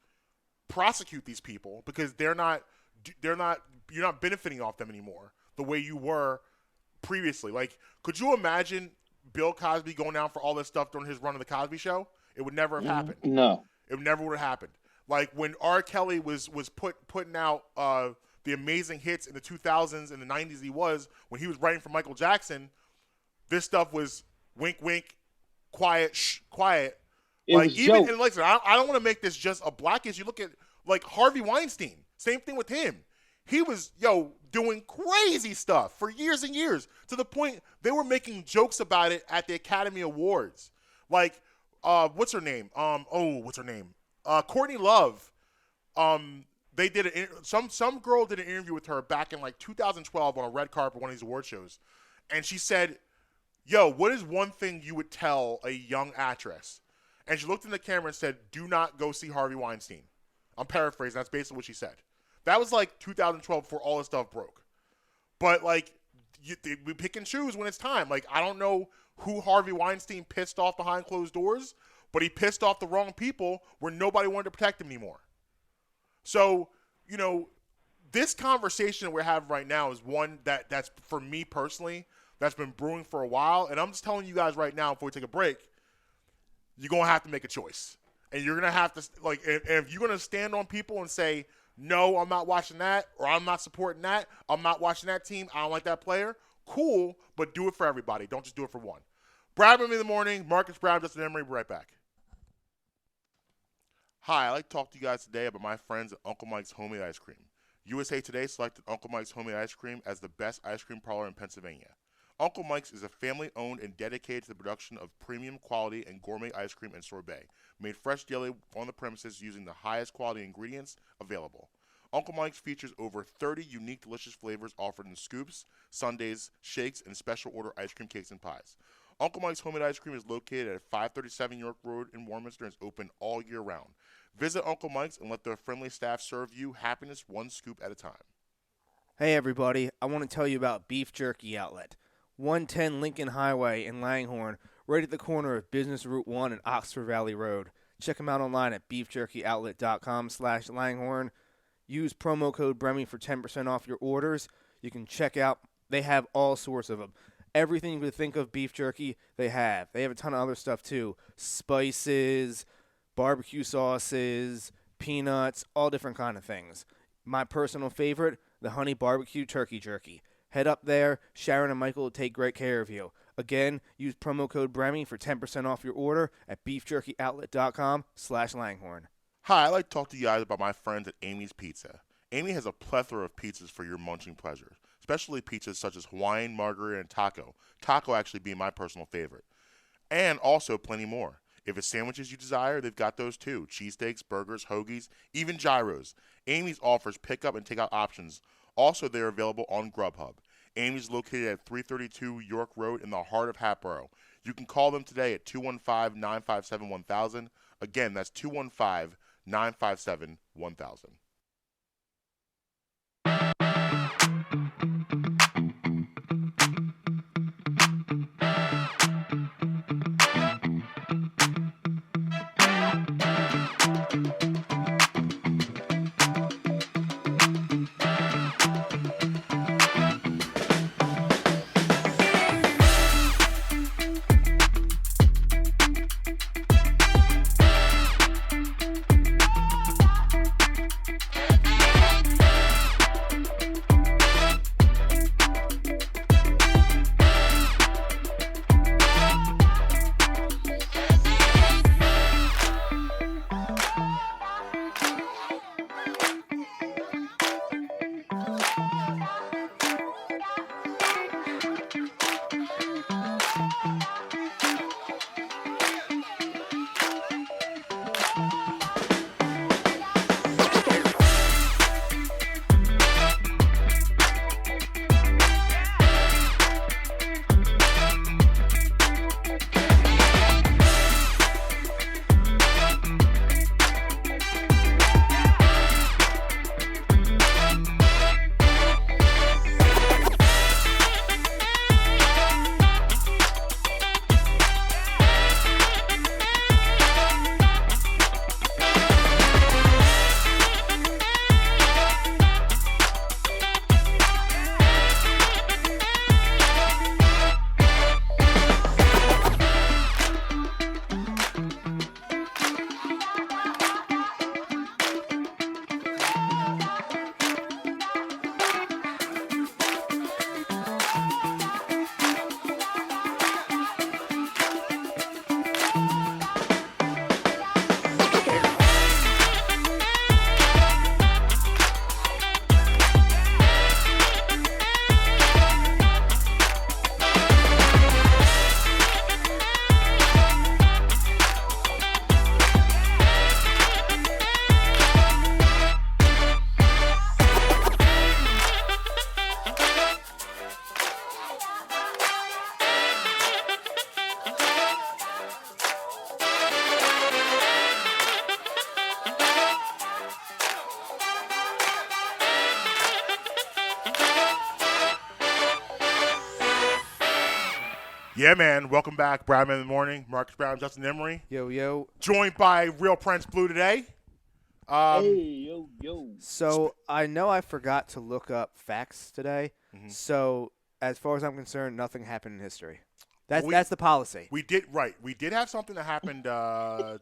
prosecute these people because you're not benefiting off them anymore the way you were previously. Like, could you imagine Bill Cosby going down for all this stuff during his run of the Cosby Show? It would never have happened. No. It never would have happened. Like when R. Kelly was putting out the amazing hits in the 2000s and the 90s when he was writing for Michael Jackson, this stuff was wink, wink, quiet, shh, quiet. Like even and listen, I don't want to make this just a black issue. Look at like Harvey Weinstein. Same thing with him. He was doing crazy stuff for years and years to the point they were making jokes about it at the Academy Awards. Like what's her name? Courtney Love. They did some girl did an interview with her back in like 2012 on a red carpet, one of these award shows, and she said, what is one thing you would tell a young actress? And she looked in the camera and said, do not go see Harvey Weinstein. I'm paraphrasing. That's basically what she said. That was like 2012 before all this stuff broke. But like, we pick and choose when it's time. Like, I don't know who Harvey Weinstein pissed off behind closed doors, but he pissed off the wrong people where nobody wanted to protect him anymore. So, this conversation that we're having right now is one that's for me personally, that's been brewing for a while. And I'm just telling you guys right now before we take a break, you're going to have to make a choice. And you're going to have to, like, if you're going to stand on people and say, no, I'm not watching that, or I'm not supporting that, I'm not watching that team, I don't like that player, cool, but do it for everybody. Don't just do it for one. Brad with me in the morning, Marcus Brown, Justin Emery, be right back. Hi, I'd like to talk to you guys today about my friends at Uncle Mike's Homemade Ice Cream. USA Today selected Uncle Mike's Homemade Ice Cream as the best ice cream parlor in Pennsylvania. Uncle Mike's is a family-owned and dedicated to the production of premium quality and gourmet ice cream and sorbet, made fresh daily on the premises using the highest quality ingredients available. Uncle Mike's features over 30 unique delicious flavors offered in scoops, sundaes, shakes, and special order ice cream cakes and pies. Uncle Mike's Homemade Ice Cream is located at 537 York Road in Warminster and is open all year round. Visit Uncle Mike's and let their friendly staff serve you happiness one scoop at a time. Hey everybody, I want to tell you about Beef Jerky Outlet. 110 Lincoln Highway in Langhorne, right at the corner of Business Route 1 and Oxford Valley Road. Check them out online at beefjerkyoutlet.com/Langhorne. Use promo code BREMI for 10% off your orders. You can check out, they have all sorts of them. Everything you could think of beef jerky, they have. They have a ton of other stuff too. Spices, barbecue sauces, peanuts, all different kind of things. My personal favorite, the honey barbecue turkey jerky. Head up there. Sharon and Michael will take great care of you. Again, use promo code BREMI for 10% off your order at beefjerkyoutlet.com/Langhorne. Hi, I'd like to talk to you guys about my friends at Amy's Pizza. Amy has a plethora of pizzas for your munching pleasure, especially pizzas such as Hawaiian, margarita, and taco. Taco actually being my personal favorite. and also plenty more. If it's sandwiches you desire, they've got those too. Cheesesteaks, burgers, hoagies, even gyros. Amy's offers pickup and takeout options. Also, they're available on Grubhub. Amy's located at 332 York Road in the heart of Hatboro. You can call them today at 215-957-1000. Again, that's 215-957-1000. Yeah, man. Welcome back. Brown in the Morning. Marcus Brown, Justin Emery. Yo, yo. Joined by Real Prince Blue today. Hey, yo. So I know I forgot to look up facts today. Mhm. So as far as I'm concerned, nothing happened in history. That's the policy. We did have something that happened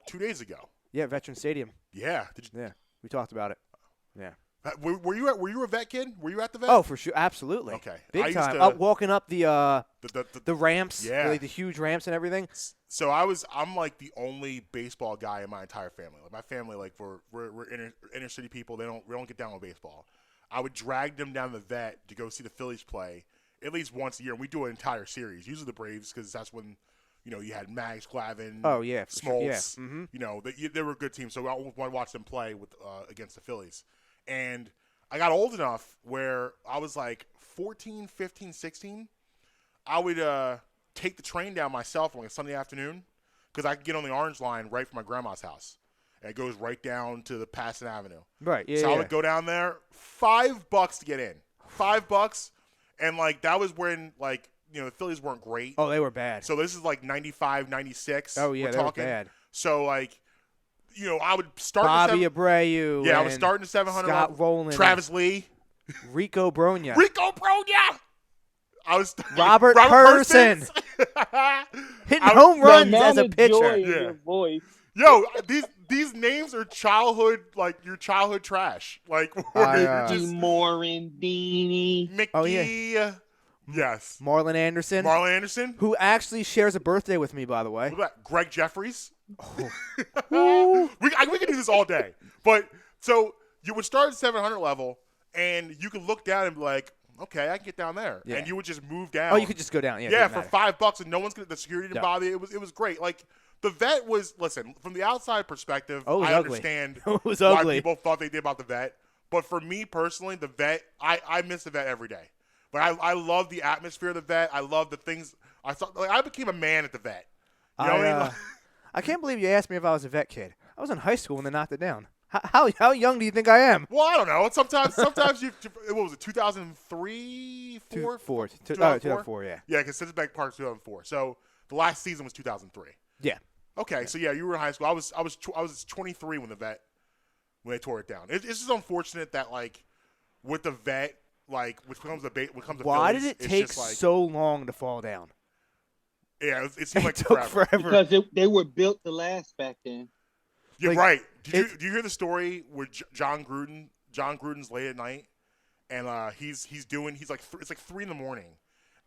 2 days ago. Yeah, Veteran Stadium. Yeah. Yeah, we talked about it. Yeah. Were you a vet kid? Were you at the vet? Oh, for sure, absolutely. Okay. I Big used time. to- Walking up the ramps, Yeah. like the huge ramps and everything. So I'm like the only baseball guy in my entire family. Like my family, like we're inner city people. We don't get down with baseball. I would drag them down the vet to go see the Phillies play at least once a year. And we do an entire series. Usually the Braves, because that's when you had Mags, Glavine, Oh yeah, for Smoltz. sure. Yeah. Mm-hmm. They were a good team. So I want to watch them play with against the Phillies. And I got old enough where I was like 14, 15, 16. I would take the train down myself on like a Sunday afternoon because I could get on the Orange Line right from my grandma's house. And it goes right down to the Passon Avenue. Right, yeah. So I would go down there, $5 to get in. $5. And like that was when like, the Phillies weren't great. Oh, they were bad. So this is like 95, 96. Oh, yeah, we're they were talking. bad. So like, I would start Bobby Abreu. Yeah, I and was starting the 700. Scott Rowland. Travis Lee. Rico Bronya. Rico Bronya. I was Robert Person. Hitting home runs as a pitcher. Joy in your voice. Yo, these names are your childhood trash. Like Morandini. Mickey. Oh, yeah. Yes. Marlon Anderson. Who Who actually shares a birthday with me, by the way. What about Greg Jeffries? Oh. we can do this all day. But so you would start at 700 level, and you could look down and be like, okay, I can get down there. Yeah. And you would just move down. Oh, you could just go down. Yeah, Yeah, it for doesn't matter. $5 and no one's the security didn't bother you. It was great. Like the vet was listen, from the outside perspective, Oh, it was I ugly. understand It was why ugly. people thought they did about the vet. But for me personally, the vet, I miss the vet every day. But I love the atmosphere of the vet. I love the things I saw. Like, I became a man at the vet. You know what I mean? I can't believe you asked me if I was a vet kid. I was in high school when they knocked it down. How young do you think I am? Well, I don't know. Sometimes you. What was it? 2003, 4? 2004, yeah. Yeah, because Cincinnati Park 2004. So the last season was 2003. Yeah. Okay, so yeah, you were in high school. I was 23 when they tore it down. It's just unfortunate that like with the vet, like which becomes a Why Phillies, did it it's take just like, so long to fall down? Yeah, it seemed like It took forever. Because they were built to last back then. You're Like, right. Do you hear the story where John Gruden's late at night, and he's like it's like 3 a.m,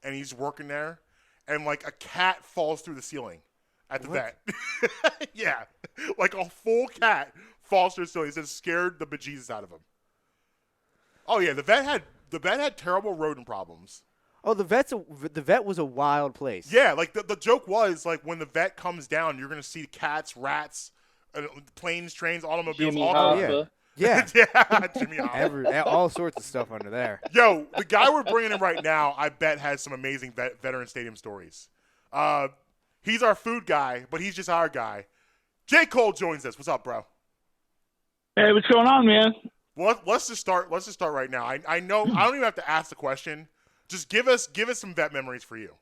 and he's working there, and like a cat falls through the ceiling at the vet. Yeah, like a full cat falls through the ceiling. He says scared the bejesus out of him. Oh yeah, the vet had terrible rodent problems. Oh, the vet was a wild place. Yeah, like the joke was like when the vet comes down, you're gonna see cats, rats, planes, trains, automobiles, Jimmy all Hoffa. Yeah. yeah, Jimmy Hoffa. All sorts of stuff under there. Yo, the guy we're bringing in right now, I bet has some amazing veteran stadium stories. He's our food guy, but he's just our guy. J. Cole joins us. What's up, bro? Hey, what's going on, man? Well, let's just start right now. I know I don't even have to ask the question. Just give us some vet memories for you.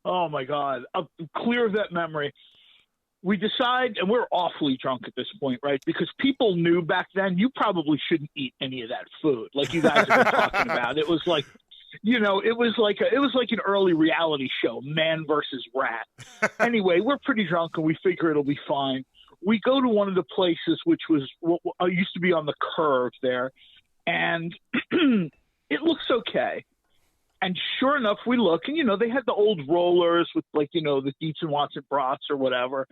Oh, my God. A clear vet memory. We decide, and we're awfully drunk at this point, right? Because people knew back then you probably shouldn't eat any of that food, like you guys have been talking about. It was like, it was like an early reality show, man versus rat. Anyway, we're pretty drunk, and we figure it'll be fine. We go to one of the places, which was what used to be on the curve there, and it looks okay. And sure enough, we look, and, they had the old rollers with, like, the Deshaun Watson brats or whatever.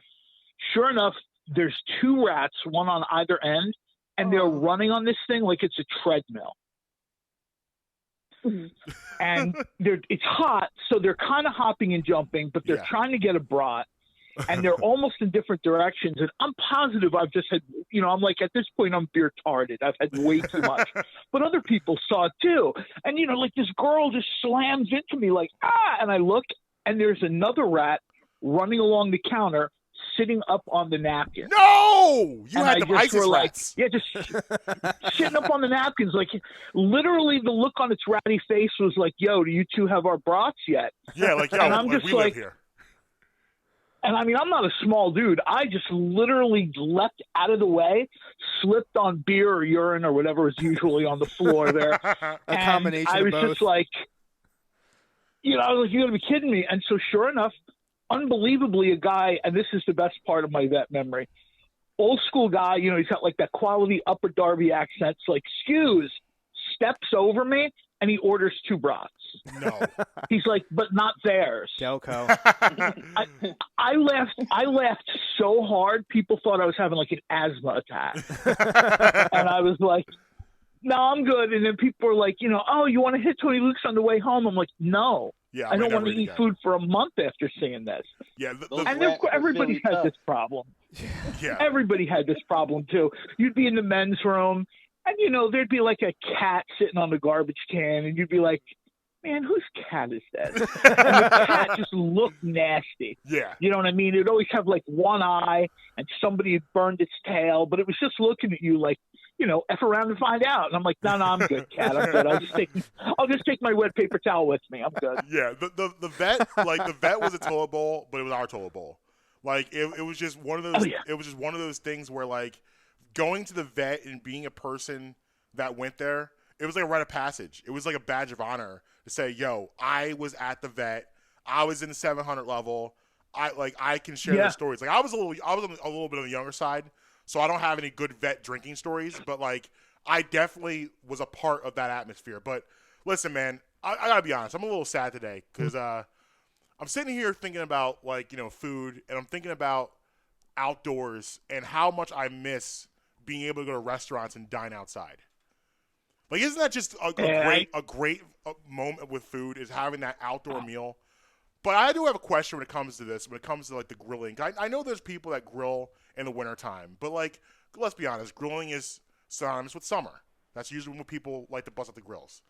Sure enough, there's 2 rats, one on either end, and they're running on this thing like it's a treadmill. And it's hot, so they're kind of hopping and jumping, but they're trying to get a brat. And they're almost in different directions. And I'm positive I've just had, I'm like, at this point, I'm beer tarded. I've had way too much. But other people saw it too. And, like this girl just slams into me like, ah! And I look, and there's another rat running along the counter, sitting up on the napkin. No! You and had the ISIS rats. Like, just sitting up on the napkins. Like, literally the look on its ratty face was like, yo, do you two have our brats yet? Yeah, like, yo, and I'm just we like, live here. And I mean, I'm not a small dude. I just literally leapt out of the way, slipped on beer or urine or whatever is usually on the floor there. A combination I was of both. just like, I was like, you got to be kidding me. And so sure enough, unbelievably, a guy, and this is the best part of my vet memory, old school guy, he's got like that quality Upper Darby accent. It's like, excuse, steps over me and he orders 2 brats. No. He's like, but not theirs. Delco. I laughed so hard, people thought I was having like an asthma attack. And I was like, no, I'm good. And then people were like, oh, you want to hit Tony Luke's on the way home? I'm like, no. Yeah, I don't want to eat food for a month after seeing this. Yeah, And then everybody had this problem. Yeah. Everybody had this problem too. You'd be in the men's room, and there'd be like a cat sitting on the garbage can, and you'd be like, man, whose cat is that? And the cat just looked nasty. Yeah. You know what I mean? It'd always have like one eye, and somebody had burned its tail, but it was just looking at you like, F around and find out. And I'm like, no, I'm good, cat. I'm good. I'll just take my wet paper towel with me. I'm good. Yeah. The vet, like the vet was a toilet bowl, but it was our toilet bowl. Like it was just one of those. Oh, yeah. It was just one of those things where like going to the vet and being a person that went there, it was like a rite of passage. It was like a badge of honor to say, yo, I was at the vet. I was in the 700 level. I can share those stories. Like I was a little bit on the younger side, so I don't have any good vet drinking stories. But like I definitely was a part of that atmosphere. But listen, man, I gotta be honest. I'm a little sad today because I'm sitting here thinking about like food, and I'm thinking about outdoors and how much I miss being able to go to restaurants and dine outside. Like, isn't that just a great moment with food, is having that outdoor meal? But I do have a question when it comes to this, when it comes to, like, the grilling. I know there's people that grill in the wintertime, but, like, let's be honest, grilling is synonymous with summer. That's usually when people like to bust out the grills.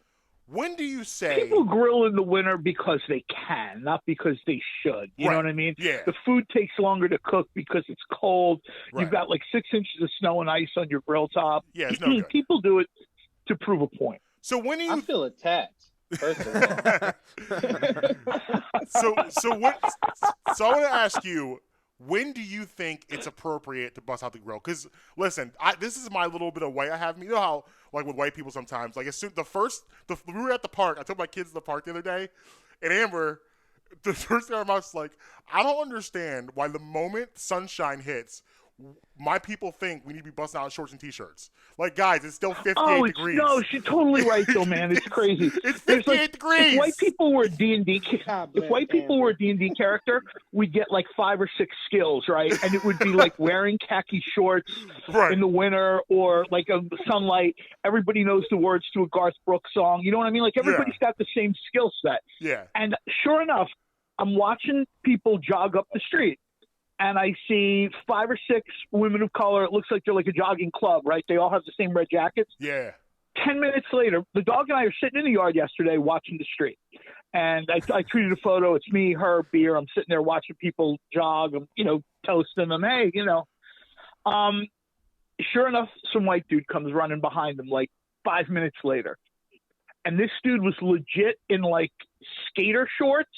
When do you say... People grill in the winter because they can, not because they should. You know what I mean? Yeah. The food takes longer to cook because it's cold. Right. You've got like 6 inches of snow and ice on your grill top. Yeah, it's no good. People do it to prove a point. So when do you... I feel attacked, first of all. So I want to ask you, when do you think it's appropriate to bust out the grill? Because, listen, this is my little bit of white I have. You know how, like, with white people sometimes, like, as soon we were at the park. I took my kids to the park the other day, and Amber, the first thing I was like, I don't understand why the moment sunshine hits, my people think we need to be busting out shorts and T-shirts. Like, guys, it's still 58 degrees. No, she's totally right, though, man. It's crazy. It's 58 degrees. If white people were a D&D character, we'd get like 5 or 6 skills, right? And it would be like wearing khaki shorts in the winter, or like the sunlight. Everybody knows the words to a Garth Brooks song. You know what I mean? Like, everybody's got the same skill set. Yeah. And sure enough, I'm watching people jog up the street, and I see 5 or 6 women of color. It looks like they're like a jogging club, right? They all have the same red jackets. Yeah. 10 minutes later, the dog and I are sitting in the yard yesterday watching the street. And I tweeted a photo. It's me, her, beer. I'm sitting there watching people jog. I'm, toasting them. Hey, Sure enough, some white dude comes running behind them like 5 minutes later. And this dude was legit in like skater shorts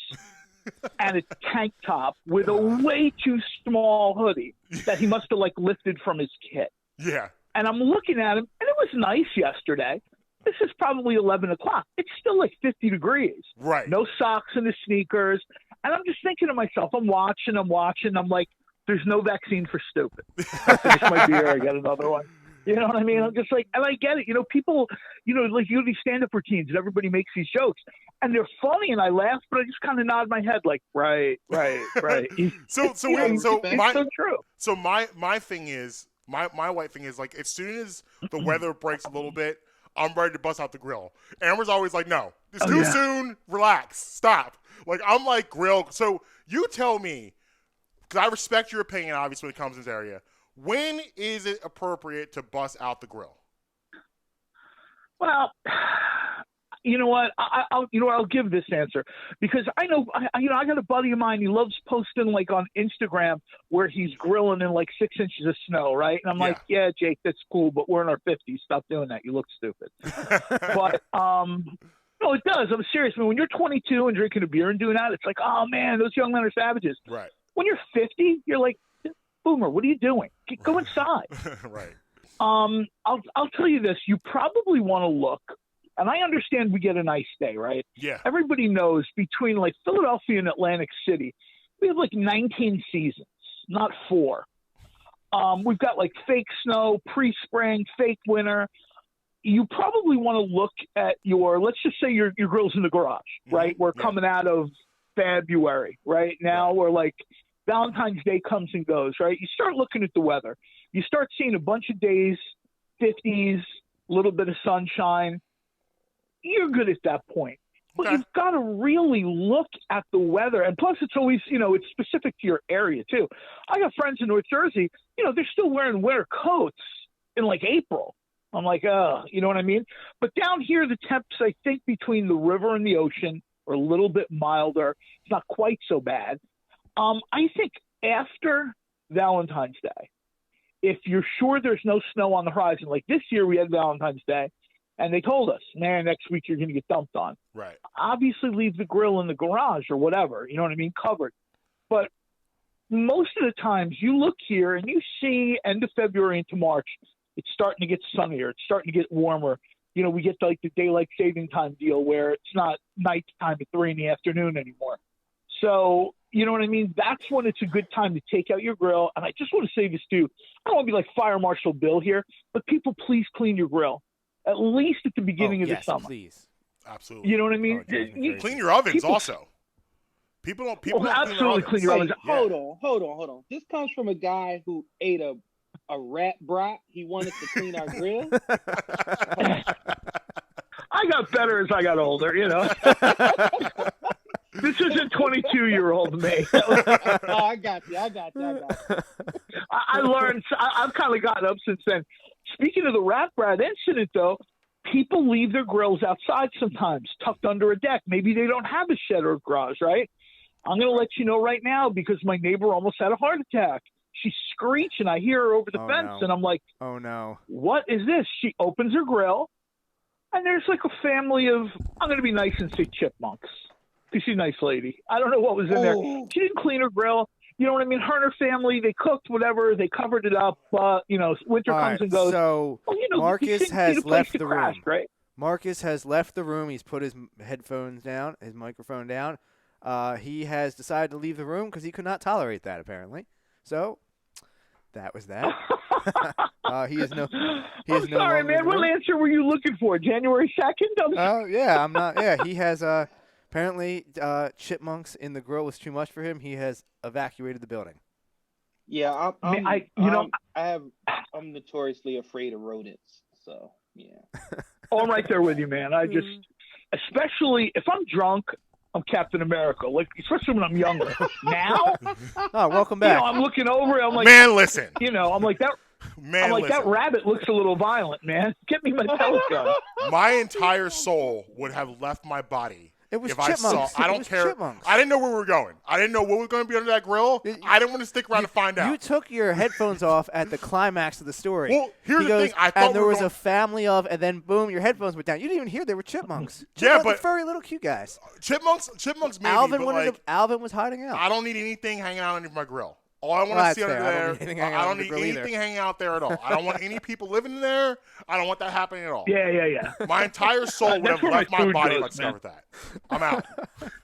and a tank top with a way too small hoodie that he must have like lifted from his kit. Yeah. And I'm looking at him, and it was nice yesterday. This is probably 11 o'clock. It's still like 50 degrees. Right. No socks in the sneakers. And I'm just thinking to myself, I'm watching. I'm like, there's no vaccine for stupid. I finish my beer, I get another one. You know what I mean? I'm just like, and I get it. People, like you do these stand-up routines, and everybody makes these jokes, and they're funny, and I laugh, but I just kind of nod my head, like, right. So it's so true. So my thing is, my white thing is, like, as soon as the weather breaks a little bit, I'm ready to bust out the grill. Amber's always like, no, it's too soon. Relax, stop. Like, I'm like, grill. So you tell me, because I respect your opinion, obviously, when it comes to this area. When is it appropriate to bust out the grill? Well, you know what? I'll give this answer because I know, I got a buddy of mine. He loves posting like on Instagram where he's grilling in like 6 inches of snow, right? And I'm like, yeah, Jake, that's cool, but we're in our 50s. Stop doing that. You look stupid. But no, it does. I'm serious. I mean, when you're 22 and drinking a beer and doing that, it's like, oh man, those young men are savages. Right. When you're 50, you're like, Boomer, what are you doing? Go inside. Right. I'll tell you this. You probably want to look, and I understand we get a nice day, right? Yeah. Everybody knows between like Philadelphia and Atlantic City, we have like 19 seasons, not 4. We've got like fake snow, pre-spring, fake winter. You probably want to look at let's just say your grill's in the garage, right? We're coming out of February, right? Now we're like, Valentine's Day comes and goes, right? You start looking at the weather. You start seeing a bunch of days, 50s, a little bit of sunshine. You're good at that point. But you've got to really look at the weather. And plus, it's always, it's specific to your area, too. I got friends in North Jersey, they're still wearing winter coats in, like, April. I'm like, you know what I mean? But down here, the temps, I think, between the river and the ocean are a little bit milder. It's not quite so bad. I think after Valentine's Day, if you're sure there's no snow on the horizon, like this year we had Valentine's Day, and they told us, man, next week you're going to get dumped on. Right. Obviously leave the grill in the garage or whatever, you know what I mean, covered. But most of the times you look here and you see end of February into March, it's starting to get sunnier. It's starting to get warmer. We get like the daylight saving time deal where it's not nighttime at 3 p.m. anymore. So, you know what I mean? That's when it's a good time to take out your grill. And I just want to say this too. I don't want to be like Fire Marshal Bill here, but people, please clean your grill. At least at the beginning of the summer. Please. Absolutely. You know what I mean? Clean your ovens also. People don't absolutely clean your ovens. Hold on. This comes from a guy who ate a rat brat. He wanted to clean our grill. got better as I got older, you know. This isn't 22-year-old me. Oh, I got you. I learned. I've kind of gotten up since then. Speaking of the rat brat incident, though, people leave their grills outside sometimes, tucked under a deck. Maybe they don't have a shed or a garage, right? I'm going to let you know right now because my neighbor almost had a heart attack. She's screeching. I hear her over the fence, and I'm like, oh, no. What is this? She opens her grill, and there's like a family of, I'm going to be nice and say chipmunks. Because she's a nice lady. I don't know what was in there. She didn't clean her grill. You know what I mean? Her and her family, they cooked whatever. They covered it up. Winter comes and goes. So Marcus has left the room. Right? Marcus has left the room. He's put his headphones down, his microphone down. He has decided to leave the room because he could not tolerate that, apparently. So that was that. He is no. I'm sorry, man. What answer were you looking for? January 2nd? Oh, yeah. I'm not. Yeah, he has. Apparently, chipmunks in the grill was too much for him. He has evacuated the building. Yeah, I'm notoriously afraid of rodents. So yeah. Oh, I'm right there with you, man. I just, especially if I'm drunk, I'm Captain America. Like, especially when I'm younger. Now, oh, welcome back. I'm looking over. I'm like, man, listen. I'm like that. Man, listen. That rabbit looks a little violent, man. Get me my pellet gun. My entire soul would have left my body. It was if chipmunks. I don't care. Chipmunks. I didn't know where we were going. I didn't know what was going to be under that grill. I didn't want to stick around to find out. You took your headphones off at the climax of the story. Well, here's the thing. I thought and there was a family of, and then boom, your headphones went down. You didn't even hear they were chipmunks. Yeah, but the furry little cute guys. Chipmunks maybe. Alvin was hiding out. I don't need anything hanging out under my grill. All I want to see under there, I don't need anything hanging out there at all. I don't want any people living in there. I don't want that happening at all. Yeah. My entire soul would have left my body if I discovered that. I'm out.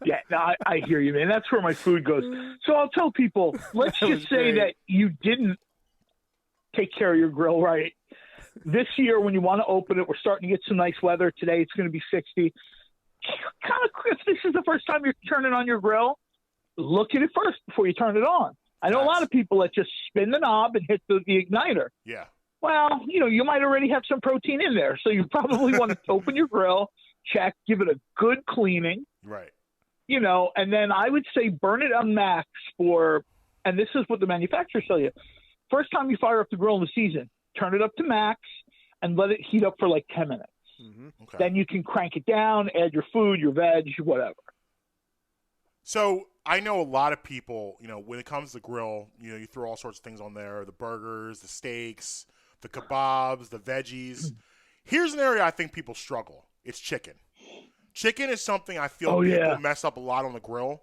Yeah, no, I hear you, man. That's where my food goes. So I'll tell people, let's just say that you didn't take care of your grill right. This year, when you want to open it, we're starting to get some nice weather. Today, it's going to be 60. If this is the first time you're turning on your grill, look at it first before you turn it on. I know a lot of people that just spin the knob and hit the igniter. Yeah. Well, you might already have some protein in there, so you probably want to open your grill, check, give it a good cleaning. Right. And then I would say burn it on max and this is what the manufacturers tell you. First time you fire up the grill in the season, turn it up to max and let it heat up for like 10 minutes. Mm-hmm. Okay. Then you can crank it down, add your food, your veg, whatever. So I know a lot of people, when it comes to grill, you throw all sorts of things on there, the burgers, the steaks, the kebabs, the veggies. Here's an area I think people struggle. It's chicken. Chicken is something I feel people mess up a lot on the grill.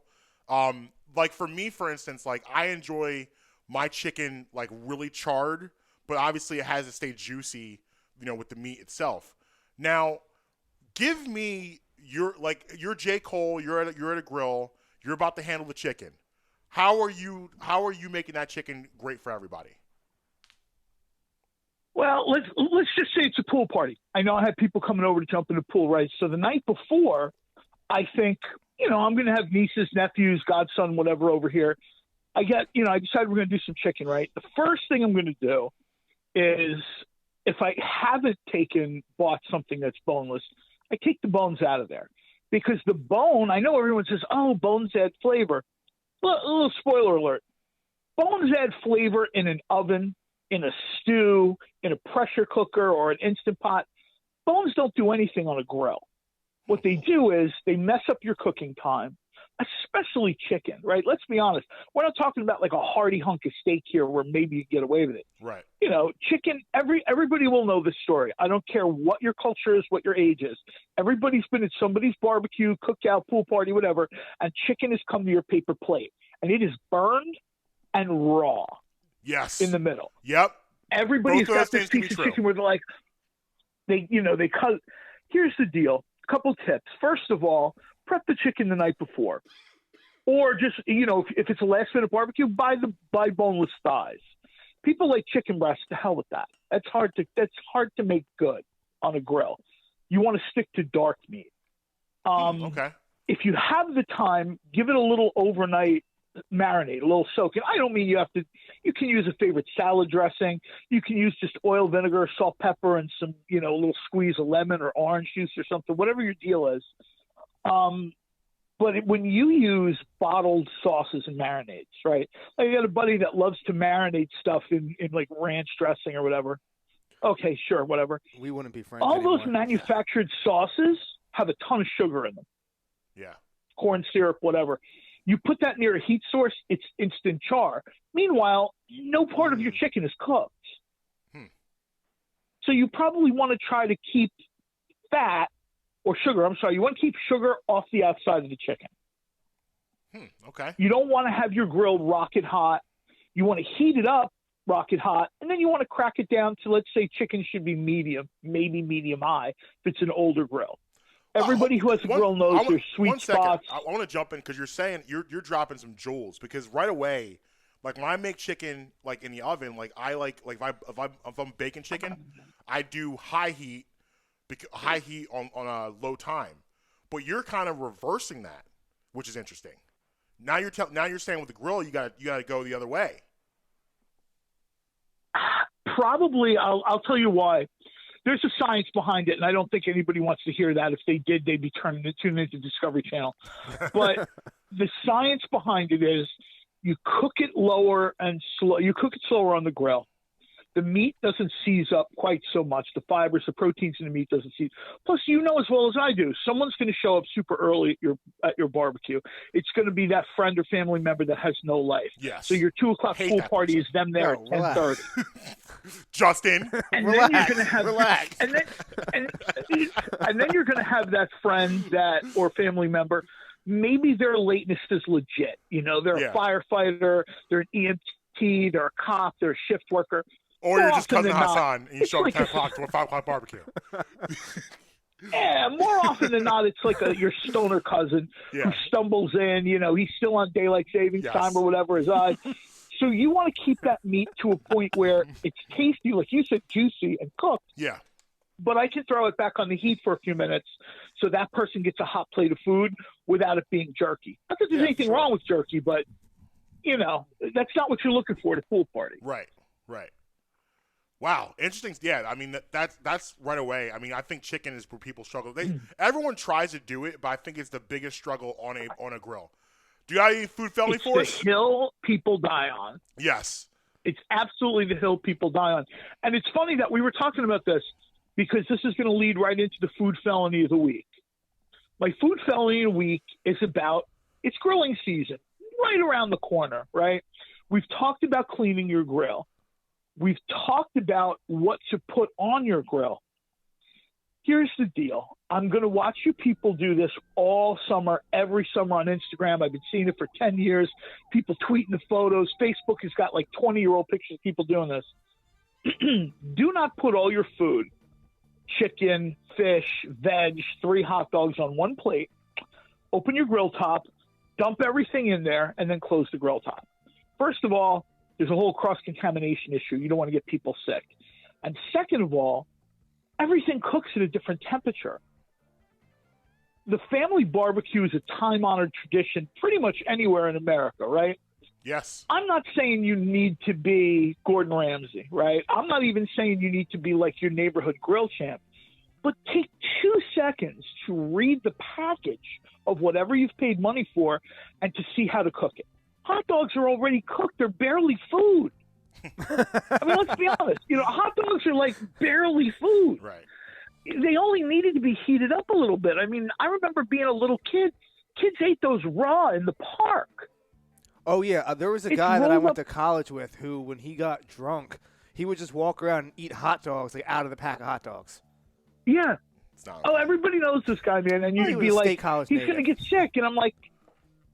Like for me, for instance, like I enjoy my chicken like really charred, but obviously it has to stay juicy, with the meat itself. Now, give me you're J. Cole, you're at a grill. You're about to handle the chicken. How are you making that chicken great for everybody? Well, let's just say it's a pool party. I know I had people coming over to jump in the pool, right? So the night before, I think, I'm going to have nieces, nephews, godson, whatever over here. I decided we're going to do some chicken, right? The first thing I'm going to do is if I haven't bought something that's boneless, I take the bones out of there. Because the bone, I know everyone says, oh, bones add flavor. A little spoiler alert. Bones add flavor in an oven, in a stew, in a pressure cooker, or an Instant Pot. Bones don't do anything on a grill. What they do is they mess up your cooking time, especially chicken, right? Let's be honest. We're not talking about like a hearty hunk of steak here where maybe you get away with it. Right. Chicken, everybody will know this story. I don't care what your culture is, what your age is. Everybody's been at somebody's barbecue, cookout, pool party, whatever, and chicken has come to your paper plate. And it is burned and raw. Yes. In the middle. Yep. Everybody's got this piece of chicken where they're like, they cut. Here's the deal. A couple tips. First of all, prep the chicken the night before. Or just, if it's a last-minute barbecue, buy boneless thighs. People like chicken breasts. To hell with that. That's hard to make good on a grill. You want to stick to dark meat. Okay. If you have the time, give it a little overnight marinade, a little soaking. I don't mean you have to. You can use a favorite salad dressing. You can use just oil, vinegar, salt, pepper, and some, a little squeeze of lemon or orange juice or something, whatever your deal is. But when you use bottled sauces and marinades, right? Like I got a buddy that loves to marinate stuff in like ranch dressing or whatever. Okay, sure, whatever. We wouldn't be friends All anymore. those manufactured sauces have a ton of sugar in them. Yeah. Corn syrup, whatever. You put that near a heat source, it's instant char. Meanwhile, no part of your chicken is cooked. So you probably want to try to keep fat or sugar. I'm sorry. You want to keep sugar off the outside of the chicken. Okay. You don't want to have your grill rocket hot. You want to heat it up rocket hot, and then you want to crack it down to, let's say, chicken should be medium, maybe medium high if it's an older grill. Everybody who has a grill knows there's sweet spots. I want to jump in because you're saying you're dropping some jewels, because right away, like when I make chicken like in the oven, like I like if I'm baking chicken, I do high heat on a low time. But you're kind of reversing that, which is interesting. Now you're saying with the grill you got to go the other way. Probably, I'll tell you why. There's a science behind it, and I don't think anybody wants to hear that. If they did, they'd be tuning into Discovery Channel. But the science behind it is you cook it lower and slow. You cook it slower on the grill. The meat doesn't seize up quite so much. The fibers, the proteins in the meat doesn't seize. Plus, you know as well as I do, someone's going to show up super early at your barbecue. It's going to be that friend or family member that has no life. Yes. So your 2:00 pool party is them there at 10:30. Justin, and relax, then you're going to have relax. And then you're going to have that friend or family member. Maybe their lateness is legit. They're a firefighter, they're an EMT, they're a cop, they're a shift worker. Or you're just cousin Hassan and you show up at 10 o'clock to a 5 o'clock barbecue. Yeah, more often than not, it's like your stoner cousin who stumbles in. He's still on daylight savings time or whatever his eyes. So you want to keep that meat to a point where it's tasty, like you said, juicy and cooked. Yeah. But I can throw it back on the heat for a few minutes so that person gets a hot plate of food without it being jerky. Not that there's anything wrong with jerky, but, that's not what you're looking for at a pool party. Right. Wow, interesting. Yeah, I mean that's right away. I mean, I think chicken is where people struggle. Everyone tries to do it, but I think it's the biggest struggle on a grill. Do you got any food felony for us? It's the hill people die on. Yes, it's absolutely the hill people die on. And it's funny that we were talking about this because this is going to lead right into the food felony of the week. My food felony of the week is about it's grilling season, right around the corner. Right? We've talked about cleaning your grill. We've talked about what to put on your grill. Here's the deal. I'm going to watch you people do this all summer, every summer on Instagram. I've been seeing it for 10 years. People tweeting the photos. Facebook has got like 20-year-old pictures of people doing this. Do not put all your food, chicken, fish, veg, 3 hot dogs on one plate. Open your grill top, dump everything in there, and then close the grill top. First of all, there's a whole cross-contamination issue. You don't want to get people sick. And second of all, everything cooks at a different temperature. The family barbecue is a time-honored tradition pretty much anywhere in America, right? Yes. I'm not saying you need to be Gordon Ramsay, right? I'm not even saying you need to be like your neighborhood grill champ. But take 2 seconds to read the package of whatever you've paid money for and to see how to cook it. Hot dogs are already cooked. They're barely food. I mean, let's be honest. Hot dogs are like barely food. Right. They only needed to be heated up a little bit. I mean, I remember being a little kid. Kids ate those raw in the park. Oh, yeah. There was a guy that I went to college with who, when he got drunk, he would just walk around and eat hot dogs, like out of the pack of hot dogs. Yeah. Everybody knows this guy, man. And you'd be like, he's going to get sick. And I'm like,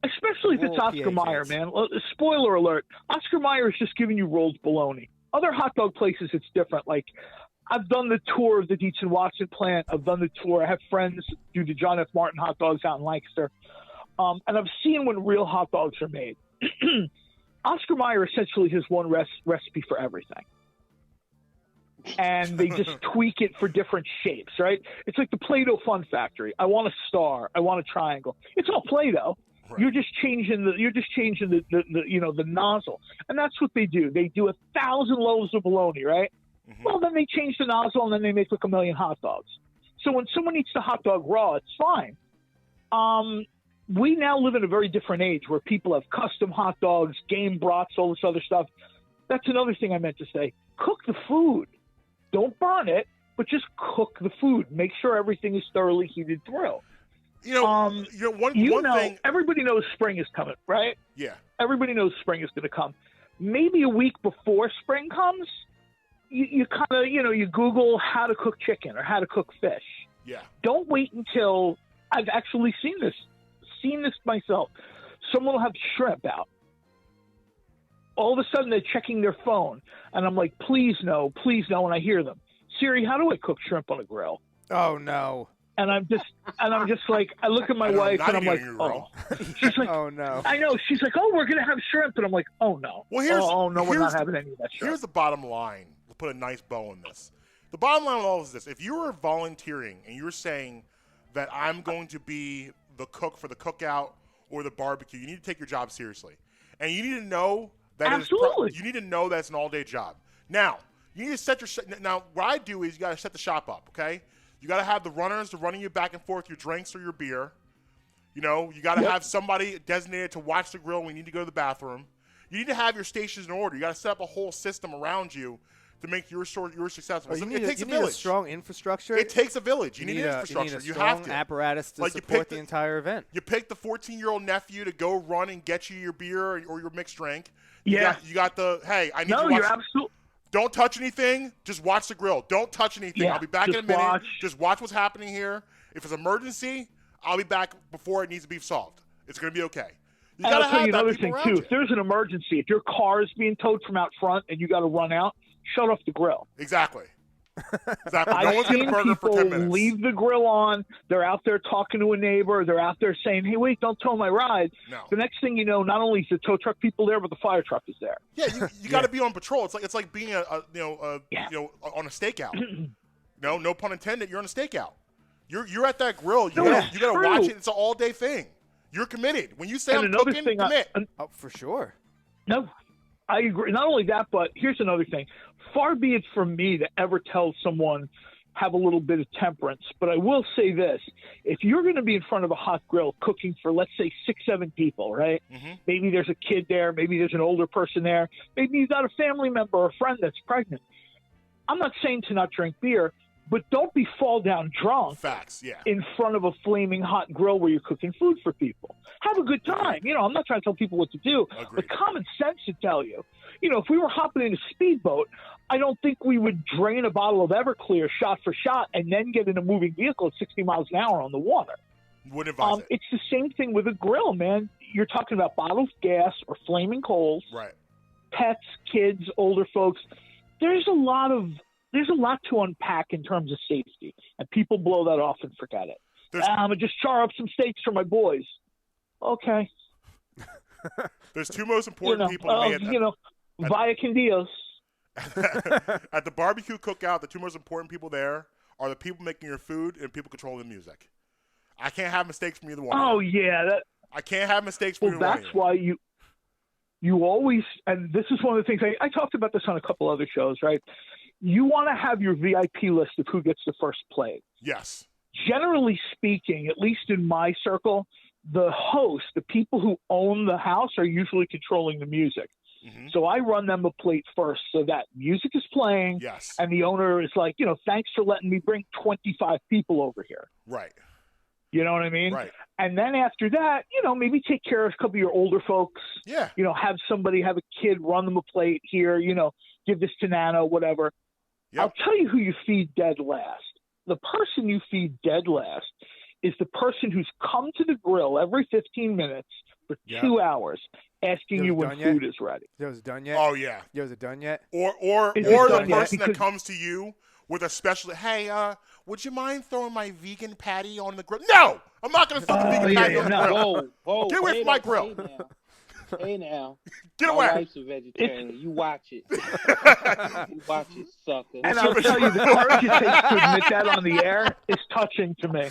especially if it's Oscar Mayer, man. Spoiler alert. Oscar Mayer is just giving you rolled bologna. Other hot dog places, it's different. Like, I've done the tour of the Deshaun Watson plant. I've done the tour. I have friends do the John F. Martin hot dogs out in Lancaster. And I've seen when real hot dogs are made. Oscar Mayer essentially has one recipe for everything. And they just tweak it for different shapes, right? It's like the Play-Doh Fun Factory. I want a star. I want a triangle. It's all Play-Doh. Right. You're just changing the nozzle, and that's what they do. They do 1,000 loaves of bologna, right? Mhm. Well, then they change the nozzle, and then they make like 1 million hot dogs. So when someone eats the hot dog raw, it's fine. We now live in a very different age where people have custom hot dogs, game brats, all this other stuff. That's another thing I meant to say. Cook the food. Don't burn it, but just cook the food. Make sure everything is thoroughly heated through. One thing. Everybody knows spring is coming, right? Yeah. Everybody knows spring is going to come. Maybe a week before spring comes, you kind of, you Google how to cook chicken or how to cook fish. Yeah. Don't wait until I've actually seen this myself. Someone will have shrimp out. All of a sudden, they're checking their phone, and I'm like, please no, and I hear them. Siri, how do I cook shrimp on a grill? Oh no. And I'm just like, I look at my wife, and I'm like, oh. She's like, oh no. I know. She's like, oh, we're gonna have shrimp, and I'm like, oh no. Well, we're not having any of that shrimp. Here's the bottom line. We'll put a nice bow on this. The bottom line of all is this: if you were volunteering and you're saying that I'm going to be the cook for the cookout or the barbecue, you need to take your job seriously, and you need to know that absolutely. You need to know that it's an all-day job. Now, you need to set your now. What I do is you got to set the shop up. Okay, you got to have the runners to running you back and forth your drinks or your beer. You got to have somebody designated to watch the grill when you need to go to the bathroom. You need to have your stations in order. You got to set up a whole system around you to make your successful. It takes a need village. a strong infrastructure. It takes a village. You need an infrastructure. You need a have strong to. apparatus to support the entire event. You pick the 14-year-old nephew to go run and get you your beer or your mixed drink. Yeah. You got the, hey, I need no, to watch. You're absolutely. Don't touch anything. Just watch the grill. Don't touch anything. Yeah, I'll be back in a minute. watch. Just watch what's happening here. If it's an emergency, I'll be back before it needs to be solved. It's going to be okay. And I'll tell you another thing, too. If there's an emergency, if your car is being towed from out front and you got to run out, shut off the grill. Exactly. No one's I've getting a burger for 10 minutes. Leave the grill on. They're out there talking to a neighbor. They're out there saying, hey, wait, don't tow my ride. No. The next thing you know, not only is the tow truck people there, but the fire truck is there. Yeah, you got to be on patrol. It's like being on a stakeout. No pun intended. You're on a stakeout. You're at that grill. You got to watch it. It's an all day thing. You're committed. When you say I'm cooking, commit. Oh, for sure. No, I agree. Not only that, but here's another thing. Far be it from me to ever tell someone have a little bit of temperance, but I will say this. If you're going to be in front of a hot grill cooking for, let's say, 6-7 people, right? Mm-hmm. Maybe there's a kid there. Maybe there's an older person there. Maybe you've got a family member or a friend that's pregnant. I'm not saying to not drink beer, but don't be fall down drunk. Facts, yeah. In front of a flaming hot grill where you're cooking food for people. Have a good time. I'm not trying to tell people what to do, but common sense should tell you. If we were hopping in a speedboat, I don't think we would drain a bottle of Everclear shot for shot and then get in a moving vehicle at 60 miles an hour on the water. Wouldn't advise it. It's the same thing with a grill, man. You're talking about bottled gas or flaming coals, right? Pets, kids, older folks. There's a lot to unpack in terms of safety, and people blow that off and forget it. I'm going to just char up some steaks for my boys. Okay. There's two most important people to me. Via con Dios. At the barbecue cookout, the two most important people there are the people making your food and people controlling the music. I can't have mistakes from either one. Oh, yeah. I can't have mistakes from either one. Well, that's why you always – and this is one of the things – I talked about this on a couple other shows, right? You want to have your VIP list of who gets the first plate. Yes. Generally speaking, at least in my circle, the host, the people who own the house, are usually controlling the music. Mm-hmm. So I run them a plate first so that music is playing. Yes. And the owner is like, thanks for letting me bring 25 people over here. Right. You know what I mean? Right. And then after that, maybe take care of a couple of your older folks. Yeah. Have a kid run them a plate here, give this to Nana, whatever. Yep. I'll tell you who you feed dead last. The person you feed dead last is the person who's come to the grill every 15 minutes for 2 hours asking you when food is ready. Is it done yet? Oh, yeah. Is it done yet? Or the person that comes to you with a special, hey, would you mind throwing my vegan patty on the grill? No! I'm not going to throw the vegan patty on the grill. Whoa, get away from my grill. Hey now. Get My away. wife's a vegetarian. You watch it. You watch it, sucker. And I'll tell you, the courage it takes to admit that on the air is touching to me.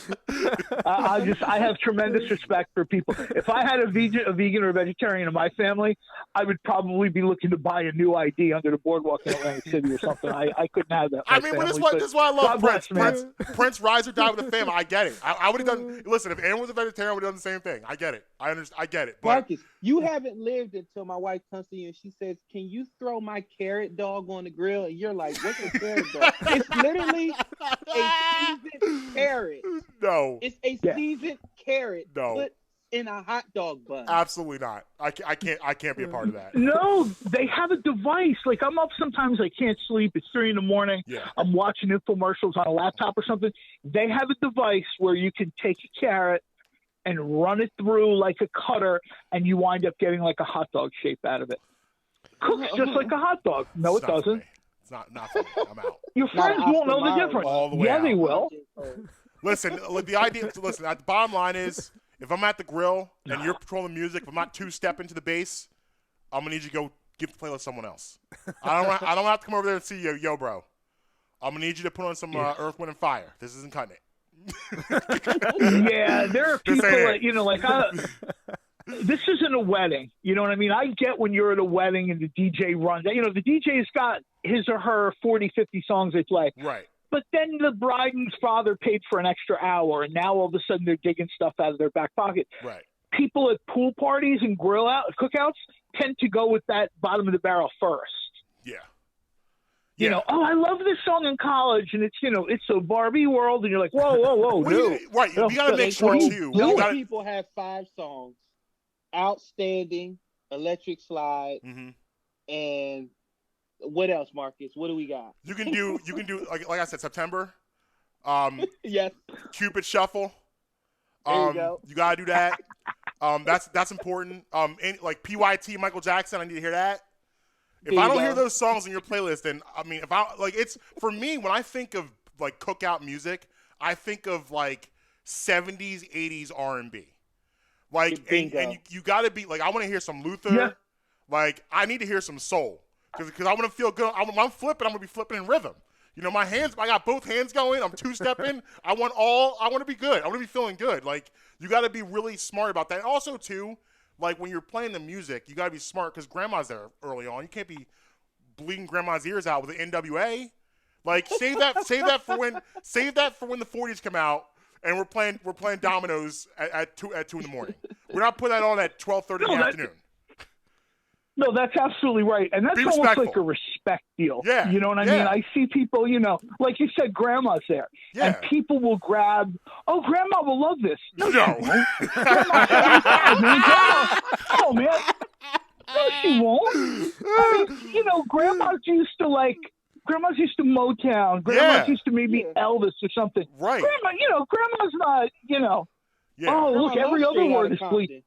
I have tremendous respect for people. If I had a vegan or a vegetarian in my family, I would probably be looking to buy a new ID under the boardwalk in Atlantic City or something. I couldn't have that. I mean, but this is why I love Prince. Bless, Prince rise or die with the family. I get it. I would have done. Listen, if Aaron was a vegetarian, I would have done the same thing. I get it. I understand. I get it. But Marcus, you haven't lived until my wife comes to you and she says, "Can you throw my carrot dog on the grill?" And you're like, "What's a carrot dog?" It's literally a seasoned carrot. No, It's a seasoned carrot put in a hot dog bun. Absolutely not. I can't be a part of that. No, they have a device. Like, I'm up sometimes, I can't sleep. It's 3 a.m. Yeah. I'm watching infomercials on a laptop or something. They have a device where you can take a carrot and run it through like a cutter, and you wind up getting like a hot dog shape out of it. Cooks just like a hot dog. No, it doesn't. It's not for me. I'm out. Your friends won't know the difference. All the way yeah, out. they will. Listen, the idea. Listen, the bottom line is, if I'm at the grill and you're patrolling music, if I'm not 2-step into the bass, I'm gonna need you to go give the playlist to someone else. I don't have to come over there and see you, yo, bro. I'm gonna need you to put on some Earth, Wind, and Fire. This isn't cutting it. Yeah, there are people that, this isn't a wedding. You know what I mean? I get when you're at a wedding and the DJ runs. The DJ's got his or her 40, 50 songs they play. Right. But then the bride and father paid for an extra hour, and now all of a sudden they're digging stuff out of their back pocket. Right. People at pool parties and cookouts tend to go with that bottom of the barrel first. Yeah. You know, I love this song in college, and it's a Barbie world, and you're like, whoa, no. Right, you got to make sure, too. Most people have 5 songs. Outstanding, Electric Slide, and what else, Marcus? What do we got? You can do like I said, September. Yes. Cupid Shuffle. There you go. You gotta do that. That's important. Like PYT, Michael Jackson. I need to hear that. If I don't hear those songs in your playlist, then it's for me when I think of like cookout music, I think of like 70s, 80s R&B. Like and you gotta be like, I want to hear some Luther. Yeah. Like I need to hear some soul because I want to feel good. When I'm flipping, I'm gonna be flipping in rhythm. My hands, I got both hands going. I'm 2-stepping. I want to be good. I want to be feeling good. Like, you got to be really smart about that. And also, too, like, when you're playing the music, you got to be smart because grandma's there early on. You can't be bleeding grandma's ears out with the NWA. Like, save that for when the 40s come out and we're playing dominoes at 2 in the morning. We're not putting that on at 12:30 in the afternoon. No, that's absolutely right. And that's almost like a respect deal. Yeah. You know what I mean? I see people, like you said, grandma's there. Yeah. And people will grab, grandma will love this. No. Grandma, oh, man. No, she won't. I mean, grandmas used to Motown. Grandmas used to maybe Elvis or something. Right. Grandma's not, Yeah. Oh, look, every other word is bleak.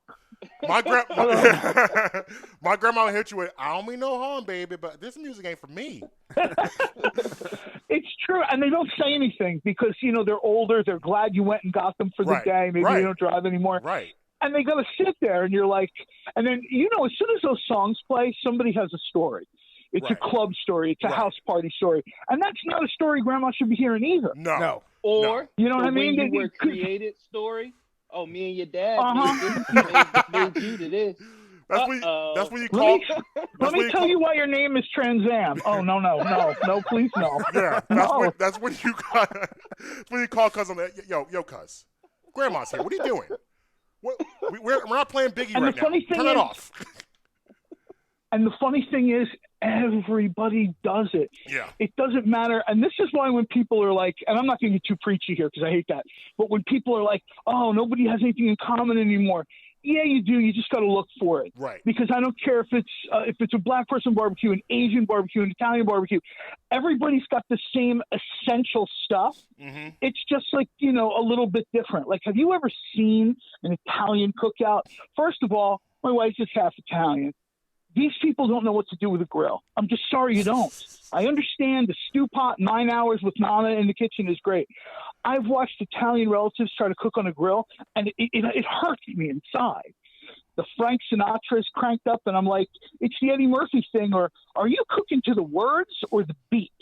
My grandma would hit you with, "I don't mean no harm, baby, but this music ain't for me." It's true, and they don't say anything because they're older. They're glad you went and got them for the day. Maybe they don't drive anymore. Right. And they got to sit there, and you're like, and then as soon as those songs play, somebody has a story. It's a club story. It's a house party story, and that's not a story Grandma should be hearing either. No. Or you know what I mean? When you were created story. Oh, me and your dad made you to this. That's what you call. Let me tell you why your name is Trans Am. Oh no, please no. Yeah, that's when you call. That's when you call cousin. Yo, cuz, Grandma's here. What are you doing? We're not playing Biggie right now. Turn it off. And the funny thing is, everybody does it. Yeah. It doesn't matter. And this is why when people are like, and I'm not going to get too preachy here because I hate that, but when people are like, oh, nobody has anything in common anymore. Yeah, you do. You just got to look for it. Right. Because I don't care if it's a black person barbecue, an Asian barbecue, an Italian barbecue. Everybody's got the same essential stuff. Mm-hmm. It's just like, a little bit different. Like, have you ever seen an Italian cookout? First of all, my wife is half Italian. These people don't know what to do with a grill. I'm just sorry you don't. I understand the stew pot, 9 hours with Nana in the kitchen is great. I've watched Italian relatives try to cook on a grill, and it hurts me inside. The Frank Sinatra's cranked up, and I'm like, it's the Eddie Murphy thing, or are you cooking to the words or the beat?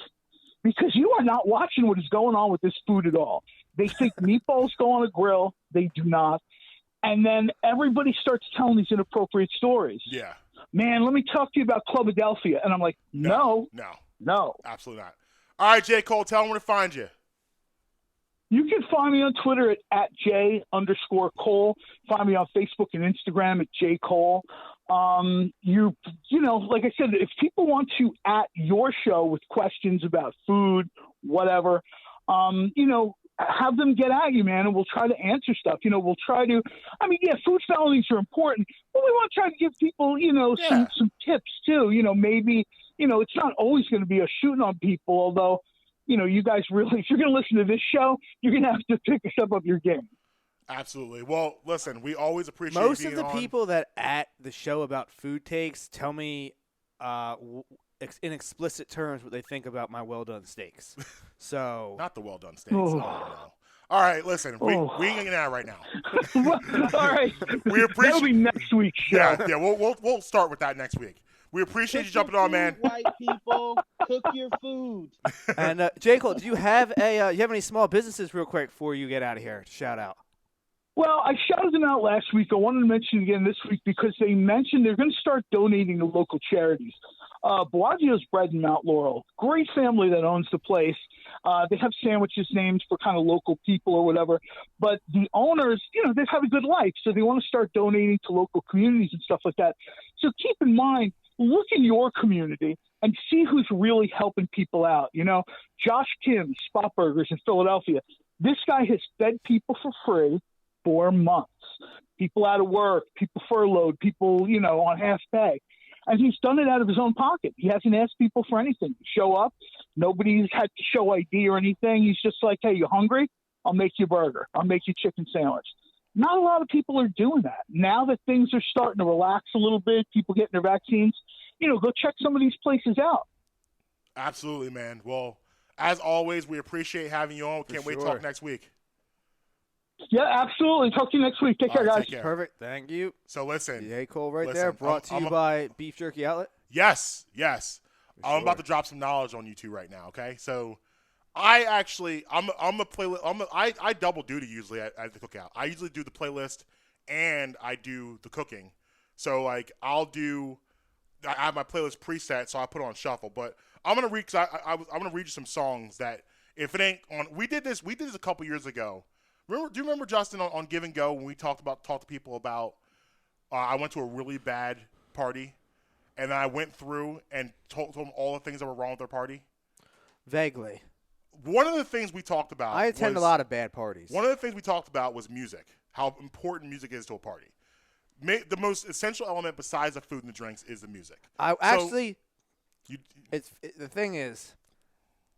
Because you are not watching what is going on with this food at all. They think meatballs go on a grill. They do not. And then everybody starts telling these inappropriate stories. Yeah. Man, let me talk to you about Clubadelphia. And I'm like, no. Absolutely not. All right, J. Cole, tell them where to find you. You can find me on Twitter at J_Cole. Find me on Facebook and Instagram at J. Cole. You know, like I said, if people want to at your show with questions about food, whatever, you know, have them get at you, man, and we'll try to answer stuff. You know, we'll try to, I mean, yeah, food felonies are important, but we want to try to give people, you know, some tips too. You know, maybe, you know, it's not always going to be a shooting on people, although, you know, you guys really, if you're going to listen to this show, you're going to have to pick a step up your game. Absolutely. Well, listen, we always appreciate most you of being the on. people that at the show about food takes tell me in explicit terms what they think about my well-done steaks. So Not the well-done steaks. Oh, no. All right, listen, we ain't getting that right now. All right. We appreciate. That'll be next week's show. Yeah, we'll start with that next week. We appreciate you jumping on, man. White people, cook your food. And J. Cole, do you have any small businesses real quick before you get out of here to shout out? Well, I shouted them out last week. I wanted to mention it again this week because they mentioned they're going to start donating to local charities. Bellagio's Bread in Mount Laurel, great family that owns the place. They have sandwiches named for kind of local people or whatever. But the owners, you know, they've had a good life, so they want to start donating to local communities and stuff like that. So keep in mind, look in your community and see who's really helping people out. You know, Josh Kim, Spot Burgers in Philadelphia. This guy has fed people for free for months. People out of work, people furloughed, people, you know, on half pay. And he's done it out of his own pocket. He hasn't asked people for anything. Show up. Nobody's had to show ID or anything. He's just like, hey, you hungry? I'll make you a burger. I'll make you a chicken sandwich. Not a lot of people are doing that. Now that things are starting to relax a little bit, people getting their vaccines, you know, go check some of these places out. Absolutely, man. Well, as always, we appreciate having you on. We can't wait to talk next week. Yeah, absolutely. Talk to you next week. Take care, guys. Take care. Perfect. Thank you. So listen. J. Cole there. Brought to you by Beef Jerky Outlet. Yes. I'm about to drop some knowledge on you two right now, okay? So I'm a playlist. I double duty usually at the cookout. I usually do the playlist and I do the cooking. So like I have my playlist preset, so I put it on shuffle. But I'm gonna read I'm gonna read you some songs that if it ain't on. We did this a couple years ago. Do you remember, Justin, on Give and Go when we talked to people about I went to a really bad party, and then I went through and told them all the things that were wrong with their party? Vaguely. One of the things we talked about I attend a lot of bad parties. One of the things we talked about was music, how important music is to a party. The most essential element besides the food and the drinks is the music. The thing is,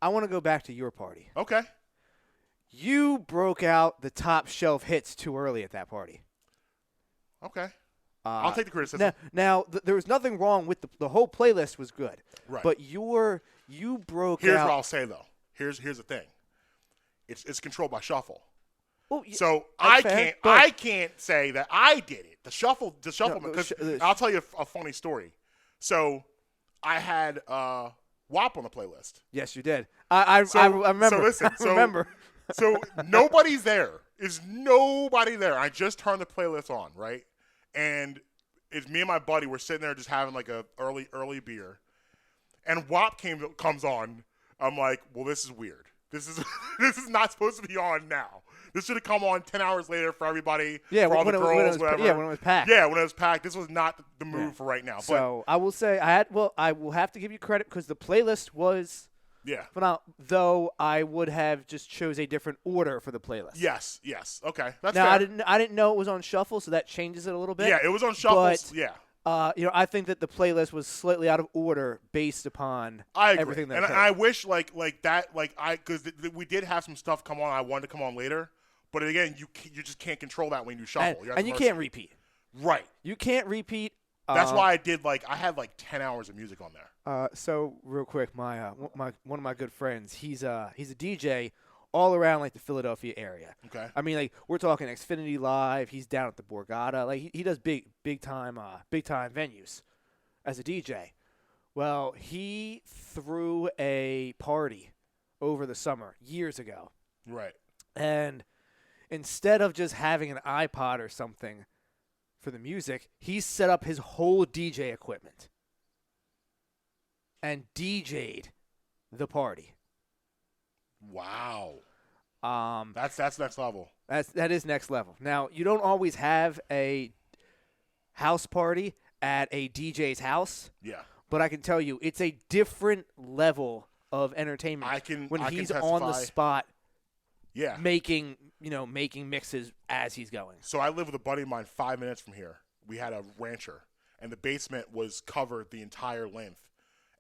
I want to go back to your party. Okay. You broke out the top shelf hits too early at that party. Okay. I'll take the criticism. Now there was nothing wrong with the whole playlist was good. Right. But you broke Here's out. what I'll say, though. Here's the thing. It's controlled by shuffle. Well, so fair, I can't say that I did it. The shuffle, because I'll tell you a funny story. So I had WAP on the playlist. Yes, you did. I remember. So listen. I remember. So nobody's there. Is nobody there? I just turned the playlist on, right? And it's me and my buddy. We're sitting there just having like a early beer, and WAP comes on. I'm like, well, this is weird. This is not supposed to be on now. This should have come on 10 hours later for everybody. Yeah, for all the girls, whatever. Yeah, when it was packed. Yeah, when it was packed. This was not the move for right now. So I will say I will have to give you credit because the playlist was. Yeah. Though I would have just chose a different order for the playlist. Yes. Okay. That's now fair. I didn't know it was on shuffle, so that changes it a little bit. Yeah, it was on shuffle. But, yeah. I think that the playlist was slightly out of order based upon everything that and occurred. I wish because we did have some stuff come on. I wanted to come on later, but again, you just can't control that when you do shuffle. And you can't repeat. Right. You can't repeat. That's why I had 10 hours of music on there. So real quick, my one of my good friends, he's a DJ all around like the Philadelphia area. Okay. I mean, like we're talking Xfinity Live. He's down at the Borgata. Like he does big time venues as a DJ. Well, he threw a party over the summer years ago. Right. And instead of just having an iPod or something for the music, he set up his whole DJ equipment and DJ'd the party. Wow. That's next level. That is next level. Now, you don't always have a house party at a DJ's house. Yeah. But I can tell you, it's a different level of entertainment when he's on the spot. Yeah. Making mixes as he's going. So I live with a buddy of mine 5 minutes from here. We had a rancher, and the basement was covered the entire length,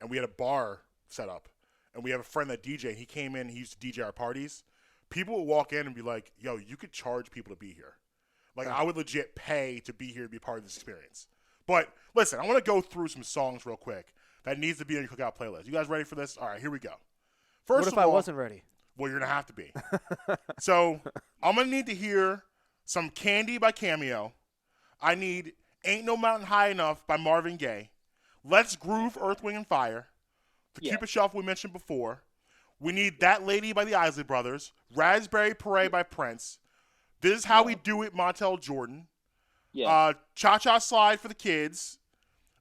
and we had a bar set up, and we have a friend that DJ. He came in. He used to DJ our parties. People would walk in and be like, "Yo, you could charge people to be here." Like I would legit pay to be here to be part of this experience. But listen, I want to go through some songs real quick that needs to be on your cookout playlist. You guys ready for this? All right, here we go. First what if of all, I wasn't ready? Well, you're going to have to be. So I'm going to need to hear some Candy by Cameo. I need Ain't No Mountain High Enough by Marvin Gaye. Let's Groove, Earth, Wind, and Fire. The Cupid Shuffle we mentioned before. We need That Lady by the Isley Brothers. Raspberry Parade by Prince. This Is How We Do It, Montel Jordan. Yeah. Cha-Cha Slide for the Kids.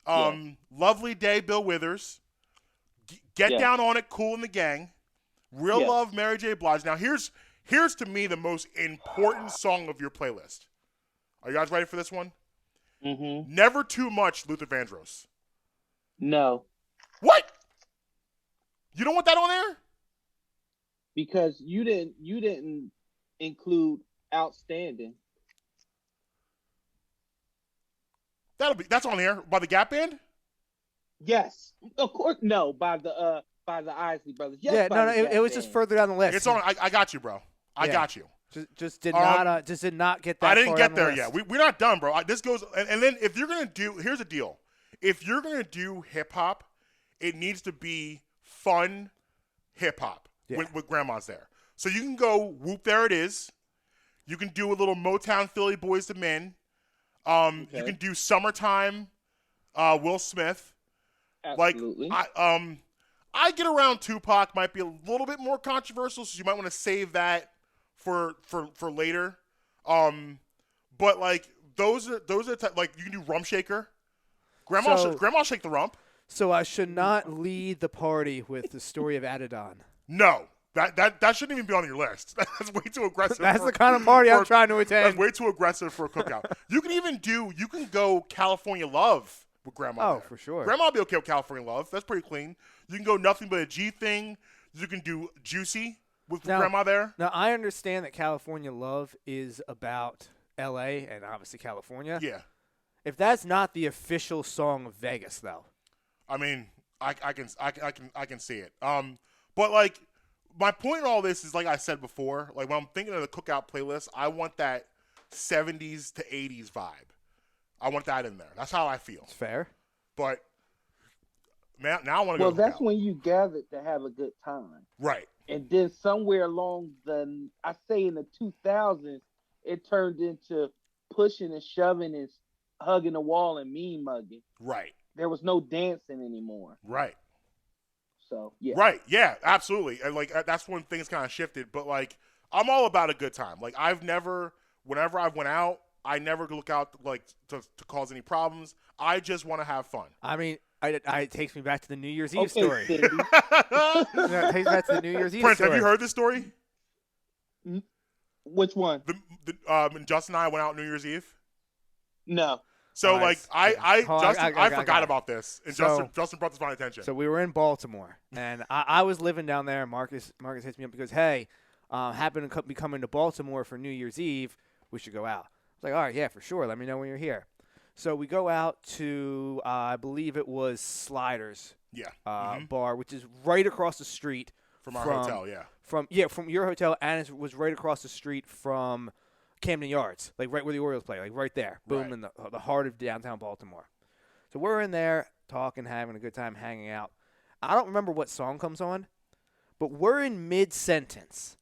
Lovely Day, Bill Withers. Get Down on It, Kool and the Gang. Real Love, Mary J. Blige. Now, here's to me the most important song of your playlist. Are you guys ready for this one? Mm-hmm. Never Too Much, Luther Vandross. No. What? You don't want that on there? Because you didn't include Outstanding. That's on here by the Gap Band? Yes. Of course, no, by the Isley Brothers. Yes, it was just further down the list. It's on. I got you, bro. I got you. Just did not get that. I didn't far get down there the yet. list. We're not done, bro. This goes, and then if you're gonna do, here's the deal. If you're gonna do hip hop, it needs to be fun hip hop with grandmas there. So you can go Whoop, There It Is. You can do a little Motown Philly Boys to Men. You can do Summertime, Will Smith. Absolutely. Like I Get Around Tupac might be a little bit more controversial, so you might want to save that for later. But like those are like you can do Rump Shaker. Grandma Shake the Rump. So I should not lead the party with the story of Adidon. No. That shouldn't even be on your list. That's way too aggressive. That's the kind of party I'm trying to attend. That's way too aggressive for a cookout. You can go California Love with Grandma. Oh, for sure. Grandma will be okay with California Love. That's pretty clean. You can go Nothing But a G Thing. You can do Juicy with Grandma there. Now, I understand that California Love is about L.A. and obviously California. Yeah. If that's not the official song of Vegas, though. I mean, I can see it. But like, my point in all this is, like I said before, like when I'm thinking of the cookout playlist, I want that 70s to 80s vibe. I want that in there. That's how I feel. It's fair. But now I want to go. Well, that's when you gathered to have a good time. Right. And then somewhere along in the 2000s, it turned into pushing and shoving and hugging the wall and mean mugging. Right. There was no dancing anymore. Right. So, yeah. Right. Yeah, absolutely. And like that's when things kind of shifted. But like, I'm all about a good time. Like whenever I went out, I never look out like to cause any problems. I just want to have fun. I mean, it takes me back to the New Year's Eve story. Cindy. It takes me back to the New Year's Eve Prince, story. have you heard this story? Which one? Justin and I went out New Year's Eve. No. So Nice. I forgot about this, and So- Justin brought this to my attention. So we were in Baltimore, and I was living down there. Marcus hits me up because, hey, happen to be coming to Baltimore for New Year's Eve. We should go out. I was like, all right, yeah, for sure. Let me know when you're here. So we go out to, I believe it was Sliders bar, which is right across the street from our hotel, yeah. From your hotel, and it was right across the street from Camden Yards, like right where the Orioles play, like right there. Boom, Right. in the heart of downtown Baltimore. So we're in there talking, having a good time, hanging out. I don't remember what song comes on, but we're in mid-sentence.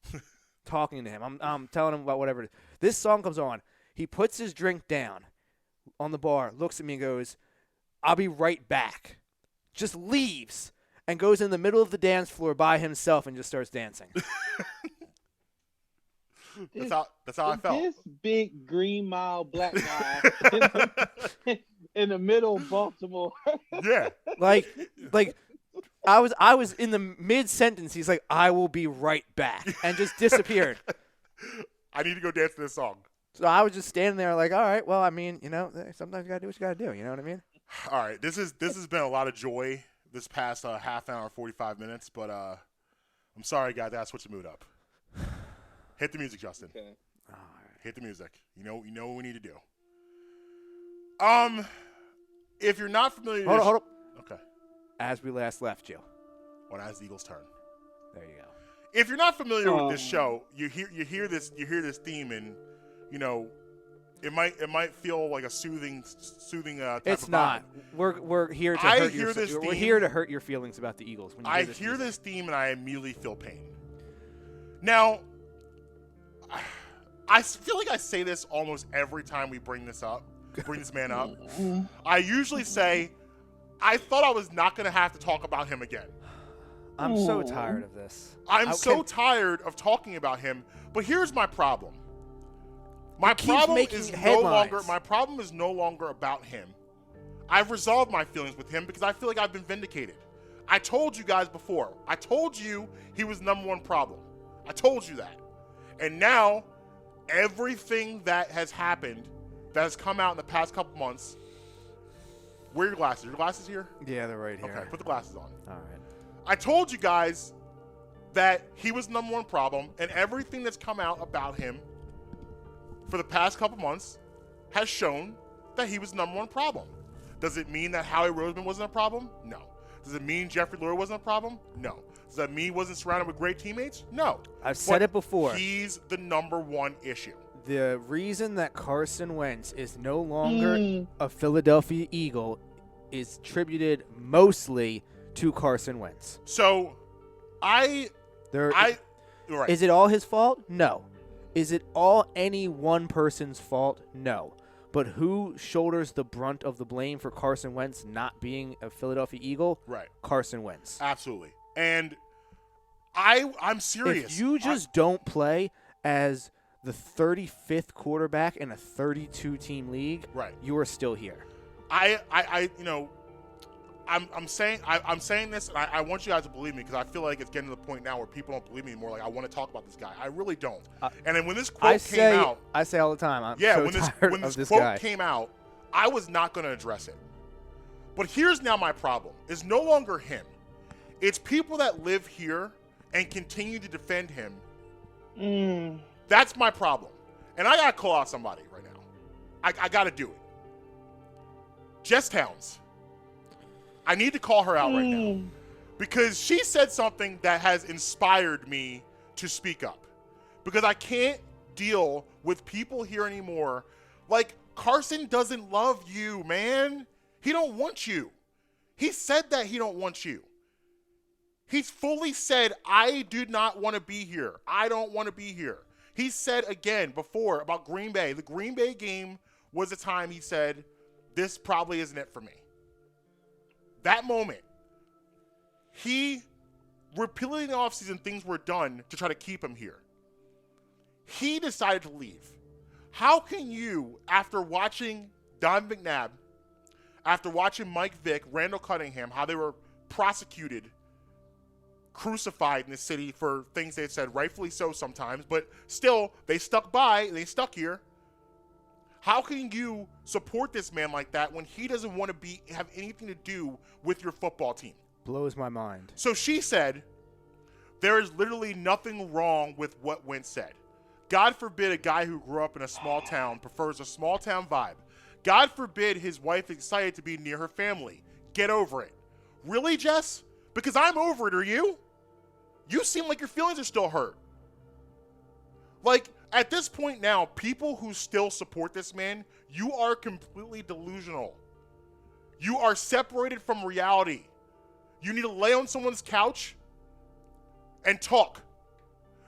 talking to him. I'm telling him about whatever it is. This song comes on. He puts his drink down on the bar, looks at me and goes, "I'll be right back." Just leaves and goes in the middle of the dance floor by himself and just starts dancing. That's how I felt. This big Green Mile black guy in the middle of Baltimore. Yeah. Like I was in the mid sentence. He's like, "I will be right back," and just disappeared. I need to go dance to this song. So I was just standing there like, all right, well, I mean, sometimes you gotta do what you gotta do. You know what I mean? All right, this has been a lot of joy this past half hour, 45 minutes, but I'm sorry, guys, I gotta switch the mood up. Hit the music, Justin. Okay. All right. Hit the music. You know what we need to do. If you're not familiar, Hold on. Okay. As we last left you. Well, as the Eagles turn. There you go. If you're not familiar with this show, you hear this theme, and it might feel like a soothing type It's of not. vibe. We're here to I hurt hear this We're theme. here to hurt your feelings about the Eagles. When you I this hear music. this theme and I immediately feel pain. Now, I feel like I say this almost every time we bring this man up. I usually say, I thought I was not going to have to talk about him again. I'm so tired of this. I'm so tired of talking about him, but here's my problem. My problem is no longer about him. I've resolved my feelings with him because I feel like I've been vindicated. I told you guys before. I told you he was number one problem. I told you that. And now, everything that has happened, that has come out in the past couple months. Where are your glasses? Your glasses here? Yeah, they're right here. Okay, put the glasses on. All right. I told you guys that he was the number one problem, and everything that's come out about him for the past couple months has shown that he was the number one problem. Does it mean that Howie Roseman wasn't a problem? No. Does it mean Jeffrey Lurie wasn't a problem? No. Does that mean he wasn't surrounded with great teammates? No. I've said it before. He's the number one issue. The reason that Carson Wentz is no longer a Philadelphia Eagle is attributed mostly to Carson Wentz. So, right. Is it all his fault? No. Is it all any one person's fault? No. But who shoulders the brunt of the blame for Carson Wentz not being a Philadelphia Eagle? Right. Carson Wentz. Absolutely. And I'm serious. If you just don't play as the 35th quarterback in a 32-team league, right, you are still here. I'm saying this, and I want you guys to believe me because I feel like it's getting to the point now where people don't believe me anymore. Like, I want to talk about this guy. I really don't. And then when this quote came out, I say all the time, when this quote came out, I was not going to address it. But here's now my problem: it's no longer him. It's people that live here and continue to defend him. That's my problem, and I got to call out somebody right now. I got to do it. Jess Towns. I need to call her out right now because she said something that has inspired me to speak up because I can't deal with people here anymore. Like, Carson doesn't love you, man. He don't want you. He said that he don't want you. He's fully said, I do not want to be here. I don't want to be here. He said again before about Green Bay. The Green Bay game was the time he said, this probably isn't it for me. That moment, he repeatedly in the offseason, things were done to try to keep him here. He decided to leave. How can you, after watching Don McNabb, after watching Mike Vick, Randall Cunningham, how they were prosecuted, crucified in the city for things they said, rightfully so sometimes, but still, they stuck by, they stuck here. How can you support this man like that when he doesn't want to have anything to do with your football team? Blows my mind. So she said, there is literally nothing wrong with what Wentz said. God forbid a guy who grew up in a small town prefers a small town vibe. God forbid his wife is excited to be near her family. Get over it. Really, Jess? Because I'm over it, are you? You seem like your feelings are still hurt. Like, at this point now, people who still support this man, you are completely delusional. You are separated from reality. You need to lay on someone's couch and talk.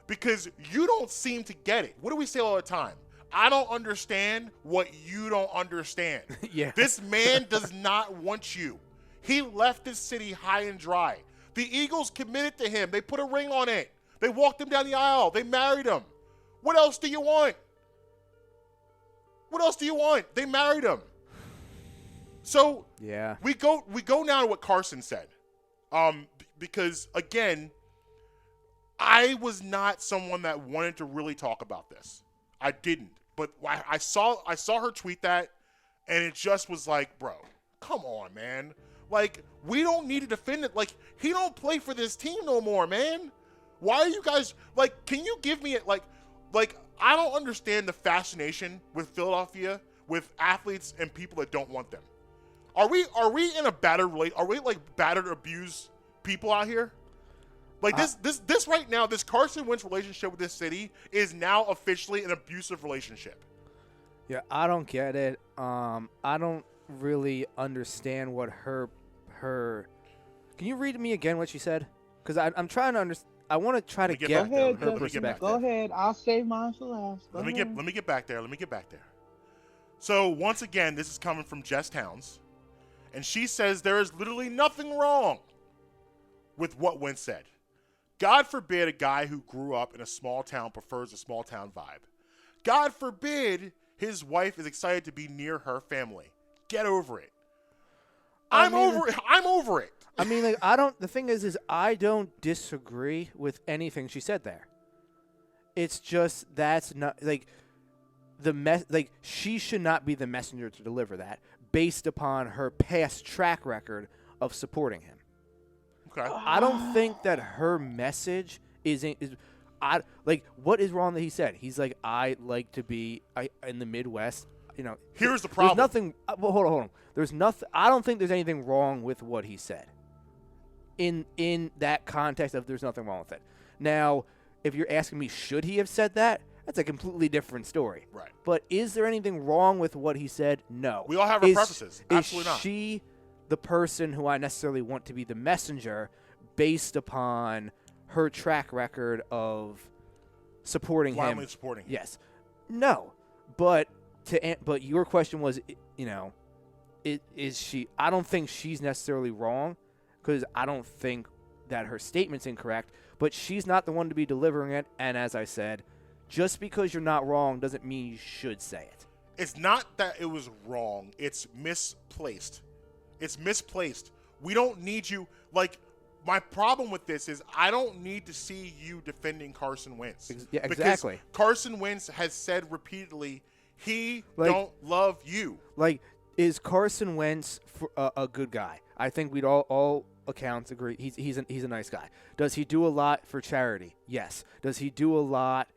because you don't seem to get it. What do we say all the time? I don't understand what you don't understand. Yeah. This man does not want you. He left this city high and dry. The Eagles committed to him. They put a ring on it. They walked him down the aisle. They married him. What else do you want? What else do you want? They married him. So Yeah. we go now to what Carson said. Because again, I was not someone that wanted to really talk about this. I didn't. But I saw her tweet that, and it just was like, bro, come on, man. Like, we don't need to defend it. Like, he don't play for this team no more, man. Why are you guys, like, can you give me it, like, I don't understand the fascination with Philadelphia, with athletes and people that don't want them. Are we in a are we like battered, abused people out here? Like this right now, this Carson Wentz relationship with this city is now officially an abusive relationship. Yeah, I don't get it. I don't really understand what her. Can you read me again what she said? Because I'm trying to understand. I want to try to Let me get get back there. her Let me get perspective. back Go ahead. I'll save mine for last. Let me get back there. Let me get back there. So once again, this is coming from Jess Towns, and she says there is literally nothing wrong with what Wentz said. God forbid a guy who grew up in a small town prefers a small town vibe. God forbid his wife is excited to be near her family. Get over it. I'm over it. I mean, like, the thing is I don't disagree with anything she said there. It's just that's not, like, she should not be the messenger to deliver that based upon her past track record of supporting him. Okay. I don't think that her message what is wrong that he said? He's like, I like to be in the Midwest. You know, Here's the problem. There's nothing. Well, hold on. There's nothing. I don't think there's anything wrong with what he said. In that context of there's nothing wrong with it. Now, if you're asking me, should he have said that? That's a completely different story. Right. But is there anything wrong with what he said? No. We all have our preferences. Absolutely not. Is she the person who I necessarily want to be the messenger based upon her track record of supporting Blindly him? supporting him. Yes. No. But your question was, is she? I don't think she's necessarily wrong because I don't think that her statement's incorrect. But she's not the one to be delivering it. And as I said, just because you're not wrong doesn't mean you should say it. It's not that it was wrong. It's misplaced. It's misplaced. We don't need you. Like, my problem with this is I don't need to see you defending Carson Wentz. Yeah, exactly. Because Carson Wentz has said repeatedly he don't love you. Like, is Carson Wentz a good guy? I think we'd all accounts agree he's a nice guy. Does he do a lot for charity? Yes. Does he do a lot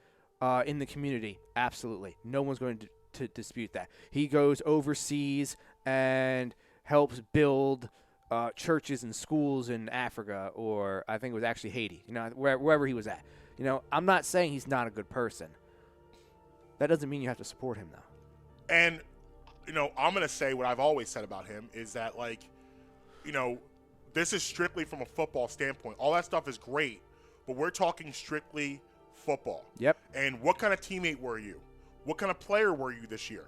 in the community? Absolutely. No one's going to dispute that. He goes overseas and helps build churches and schools in Africa, or I think it was actually Haiti, wherever he was at. I'm not saying he's not a good person. That doesn't mean you have to support him, though. And, I'm going to say what I've always said about him is that, this is strictly from a football standpoint. All that stuff is great, but we're talking strictly football. Yep. And what kind of teammate were you? What kind of player were you this year?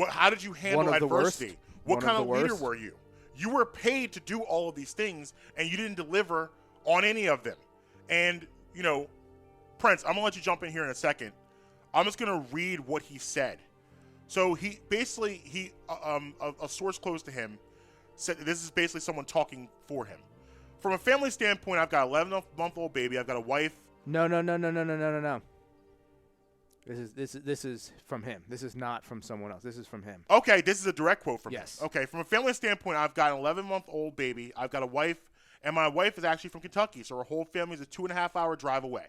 How did you handle One of the adversity? worst. What One kind of of the leader worst. were you? You were paid to do all of these things, and you didn't deliver on any of them. And, Prince, I'm going to let you jump in here in a second. I'm just going to read what he said. So he basically, a source close to him said this is basically someone talking for him. From a family standpoint, I've got an 11-month-old baby. I've got a wife. No. This is from him. This is not from someone else. This is from him. Okay, this is a direct quote from Yes. him. Okay, from a family standpoint, I've got an 11-month-old baby. I've got a wife, and my wife is actually from Kentucky, so our whole family is a 2.5-hour drive away.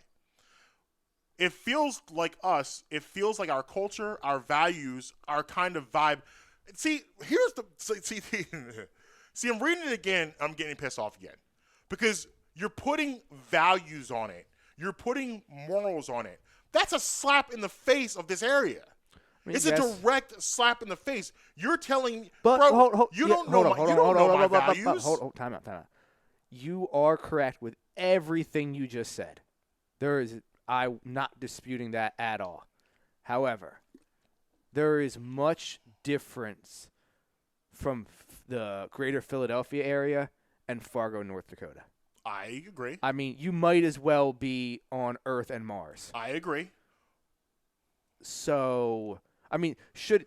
It feels like us. It feels like our culture, our values, our kind of vibe. See, see, I'm reading it again. I'm getting pissed off again because you're putting values on it. You're putting morals on it. That's a slap in the face of this area. It's a direct slap in the face. You're telling, but bro, you don't know my values. Time out. You are correct with everything you just said. There is I'm not disputing that at all. However, there is much difference from the greater Philadelphia area and Fargo, North Dakota. I agree. I mean, you might as well be on Earth and Mars. I agree. So, I mean, should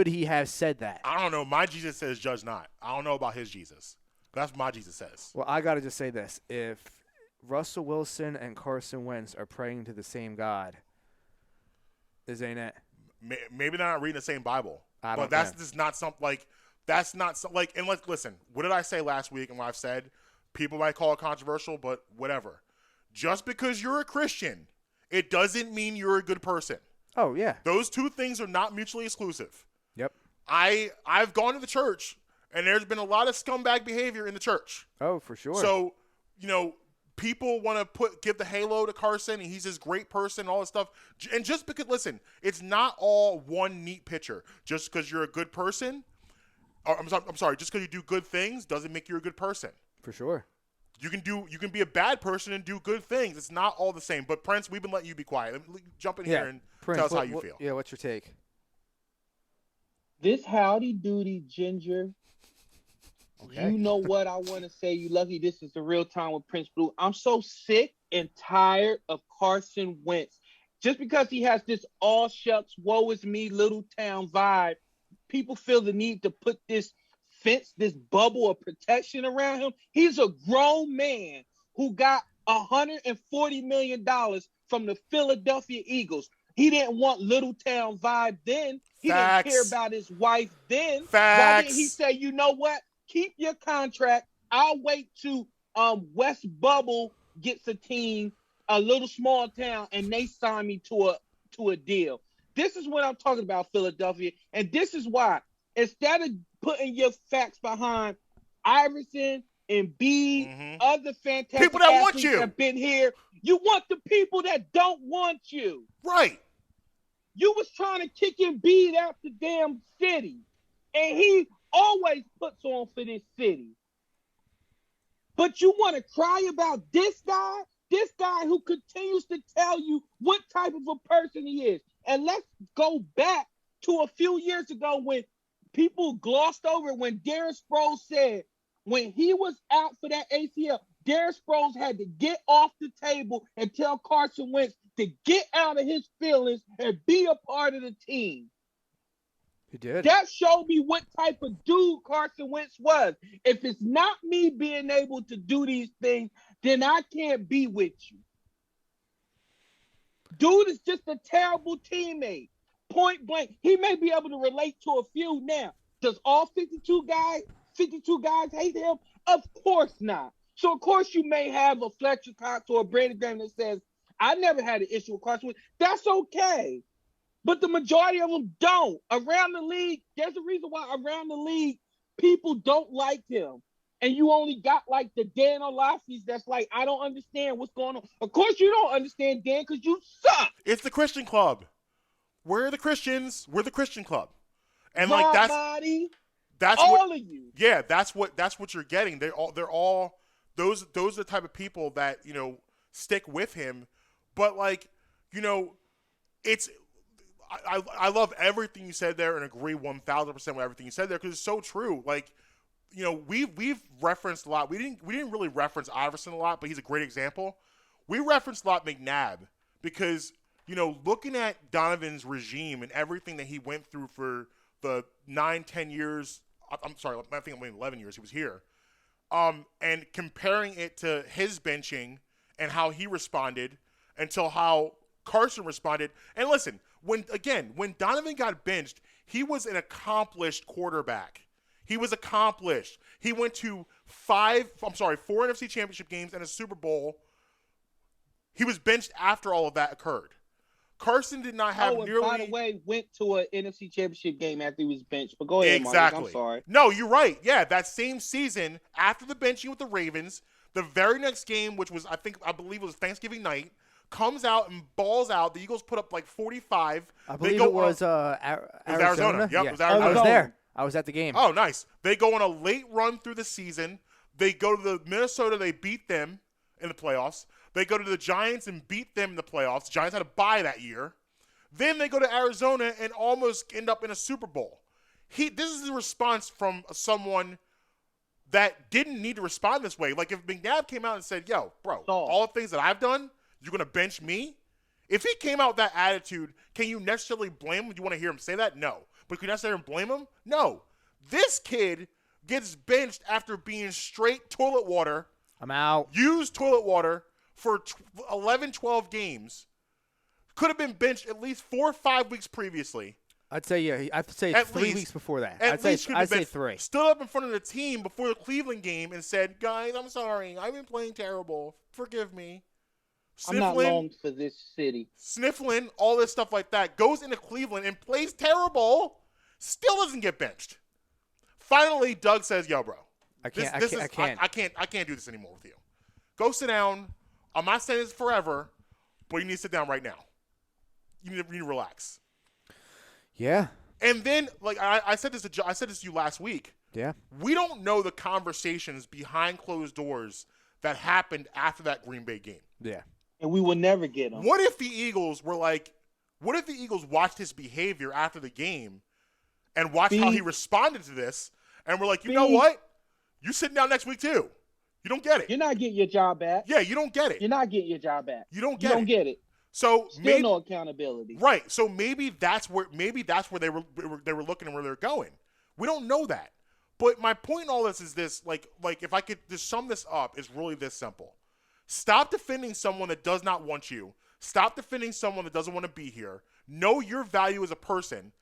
he have said that? I don't know. My Jesus says judge not. I don't know about his Jesus. That's what my Jesus says. Well, I got to just say this. If Russell Wilson and Carson Wentz are praying to the same God, this ain't it. Maybe they're not reading the same Bible. But that's just not something like that's not so, like. And listen, what did I say last week? And what I've said, people might call it controversial, but whatever. Just because you're a Christian, it doesn't mean you're a good person. Oh yeah, those two things are not mutually exclusive. Yep. I've gone to the church, and there's been a lot of scumbag behavior in the church. Oh, for sure. So people want to give the halo to Carson, and he's this great person, and all this stuff. And just because, listen, it's not all one neat picture. Just because you're a good person, I'm sorry, just because you do good things doesn't make you a good person. For sure. You can be a bad person and do good things. It's not all the same. But Prince, we've been letting you be quiet. Let me jump in here and Prince, tell us how you feel. Yeah, what's your take? This howdy doody ginger. Okay. You know what I want to say. You lucky this is the real time with Prince Blue. I'm so sick and tired of Carson Wentz. Just because he has this all shucks, woe is me, little town vibe, people feel the need to put this fence, this bubble of protection around him. He's a grown man who got $140 million from the Philadelphia Eagles. He didn't want little town vibe then. He Facts. didn't care about his wife then. Facts. Why didn't he say, you know what? Keep your contract. I'll wait till West Bubble gets a team, a little small town, and they sign me to a deal. This is what I'm talking about, Philadelphia, and this is why. Instead of putting your facts behind Iverson and other fantastic people that want athletes you that have been here, you want the people that don't want you. Right. You was trying to kick Embiid out the damn city, and he always puts on for this city. But you want to cry about this guy who continues to tell you what type of a person he is. And let's go back to a few years ago when people glossed over when Darren Sproles said when he was out for that ACL, Darren Sproles had to get off the table and tell Carson Wentz to get out of his feelings and be a part of the team. He did. That showed me what type of dude Carson Wentz was. If it's not me being able to do these things, then I can't be with you. Dude is just a terrible teammate. Point blank. He may be able to relate to a few now. Does all 52 guys hate him? Of course not. So, of course, you may have a Fletcher Cox or a Brandon Graham that says, I never had an issue with Carson Wentz. That's okay. But the majority of them don't. Around the league, there's a reason why around the league, people don't like him. And you only got like the Dan Orlovsky's that's like, I don't understand what's going on. Of course you don't understand, Dan, because you suck. It's the Christian club. We're the Christians. We're the Christian club. And My like body, that's all what, of you. Yeah, that's what you're getting. They're all those are the type of people that, stick with him. But like, it's I love everything you said there and agree 1,000% with everything you said there because it's so true. Like, we've referenced a lot. We didn't really reference Iverson a lot, but he's a great example. We referenced a lot McNabb because, looking at Donovan's regime and everything that he went through for the 9-10 years, I'm sorry, I think 11 years he was here, and comparing it to his benching and how he responded until how Carson responded. And listen, when Donovan got benched, he was an accomplished quarterback. He was accomplished. He went to 4 NFC championship games and a Super Bowl. He was benched after all of that occurred. Carson did not have nearly. By the way, went to an NFC championship game after he was benched. But go ahead, exactly. Marcus, I'm sorry. No, you're right. Yeah, that same season after the benching with the Ravens, the very next game, which was I believe it was Thanksgiving night, comes out and balls out. The Eagles put up like 45. I believe it was Arizona. Yep, yeah. it was Arizona. I was there. I was at the game. Oh, nice. They go on a late run through the season. They go to Minnesota. They beat them in the playoffs. They go to the Giants and beat them in the playoffs. The Giants had a bye that year. Then they go to Arizona and almost end up in a Super Bowl. This is a response from someone that didn't need to respond this way. Like if McNabb came out and said, yo, bro, all the things that I've done, you're going to bench me? If he came out with that attitude, can you necessarily blame him? Do you want to hear him say that? No. But can you necessarily blame him? No. This kid gets benched after being straight toilet water. I'm out. Used toilet water for 11, 12 games. Could have been benched at least 4 or 5 weeks previously. I'd say I'd say At 3 least. weeks before that. At least could have I'd say been 3. Stood up in front of the team before the Cleveland game and said, guys, I'm sorry. I've been playing terrible. Forgive me. I'm not long for this city. Sniffling, all this stuff like that. Goes into Cleveland and plays terrible. Still doesn't get benched. Finally, Doug says, yo, bro. I can't do this anymore with you. Go sit down. I'm not saying this forever, but you need to sit down right now. You need to relax. Yeah. And then, like I said this to you last week. Yeah. We don't know the conversations behind closed doors that happened after that Green Bay game. Yeah. And we will never get them. What if the Eagles were like? What if the Eagles watched his behavior after the game and watched how he responded to this, and we're like, you know what? You're sitting down next week too. You don't get it. You're not getting your job back. Yeah, you don't get it. You're not getting your job back. You don't You don't get it. So Still no accountability. Right. So maybe that's where they were looking and where they're going. We don't know that. But my point in all this is this: like if I could just sum this up, it's really this simple. Stop defending someone that does not want you. Stop defending someone that doesn't want to be here. Know your value as a person.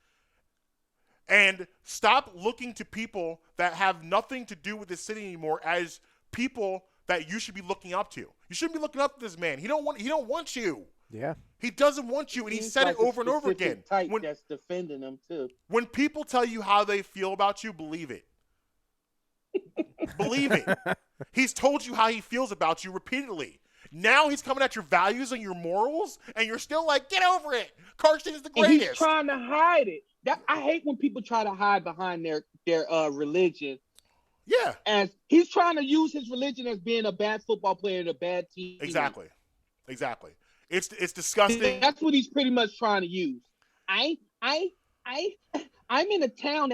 And stop looking to people that have nothing to do with this city anymore as people that you should be looking up to. You shouldn't be looking up to this man. He don't want you. Yeah. He doesn't want you, and he said it over and over again. Type that's defending him too. When people tell you how they feel about you, believe it. Believe it. He's told you how he feels about you repeatedly. Now he's coming at your values and your morals, and you're still like, get over it. Carson is the greatest. And he's trying to hide it. I hate when people try to hide behind their religion. Yeah. As he's trying to use his religion as being a bad football player and a bad team. Exactly. It's disgusting. That's what he's pretty much trying to use. I'm in a town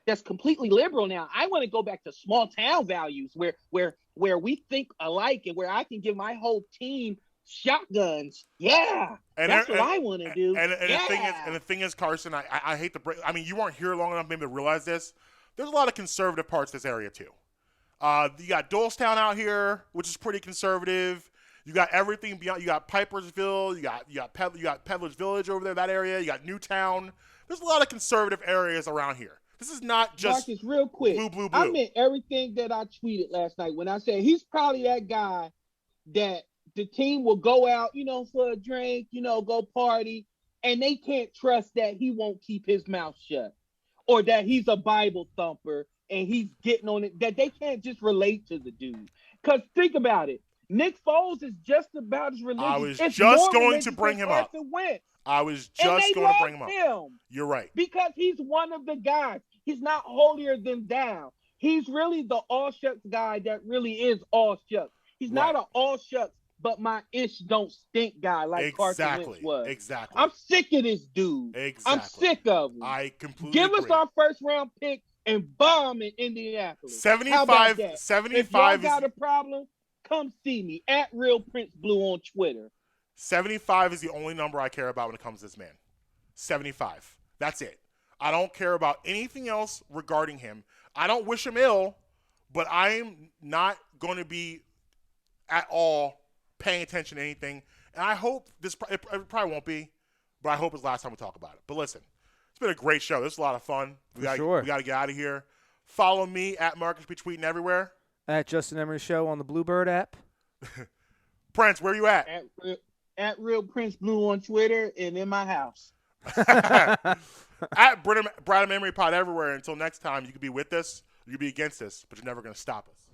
that's completely liberal now. I want to go back to small town values where we think alike and where I can give my whole team shotguns. Yeah, that's what I want to do. And the thing is, Carson, I hate to break. I mean, you weren't here long enough maybe to realize this. There's a lot of conservative parts of this area too. You got Dolestown out here, which is pretty conservative. You got everything beyond. You got Pipersville. You got Peddler's Village over there, that area. You got Newtown. There's a lot of conservative areas around here. This is not just Marcus, real quick. Blue. I meant everything that I tweeted last night when I said he's probably that guy that the team will go out, for a drink, go party, and they can't trust that he won't keep his mouth shut or that he's a Bible thumper and he's getting on it, that they can't just relate to the dude. Because think about it. Nick Foles is just about as religious. I was just going to bring him up. I was just going to bring him up. You're right. Because he's one of the guys. He's not holier than thou. He's really the all shucks guy that really is all shucks. He's not an all shucks, but my ish don't stink guy like Carson Wentz was. Exactly. I'm sick of this dude. Exactly. I'm sick of him. I completely Give agree. us our first round pick and bomb in Indianapolis. 75. If 75 y'all got a problem, come see me at Real Prince Blue on Twitter. 75 is the only number I care about when it comes to this man. 75. That's it. I don't care about anything else regarding him. I don't wish him ill, but I'm not going to be at all paying attention to anything. And I hope it probably won't be, but I hope it's the last time we talk about it. But listen, it's been a great show. This is a lot of fun. We got to get out of here. Follow me at Marcus Be Tweeting everywhere. At Justin Emery Show on the Bluebird app. Prince, where are you at? At Real Prince Blue on Twitter and in my house. At Brad Emery Pod everywhere. Until next time, you can be with us, you can be against us, but you're never going to stop us.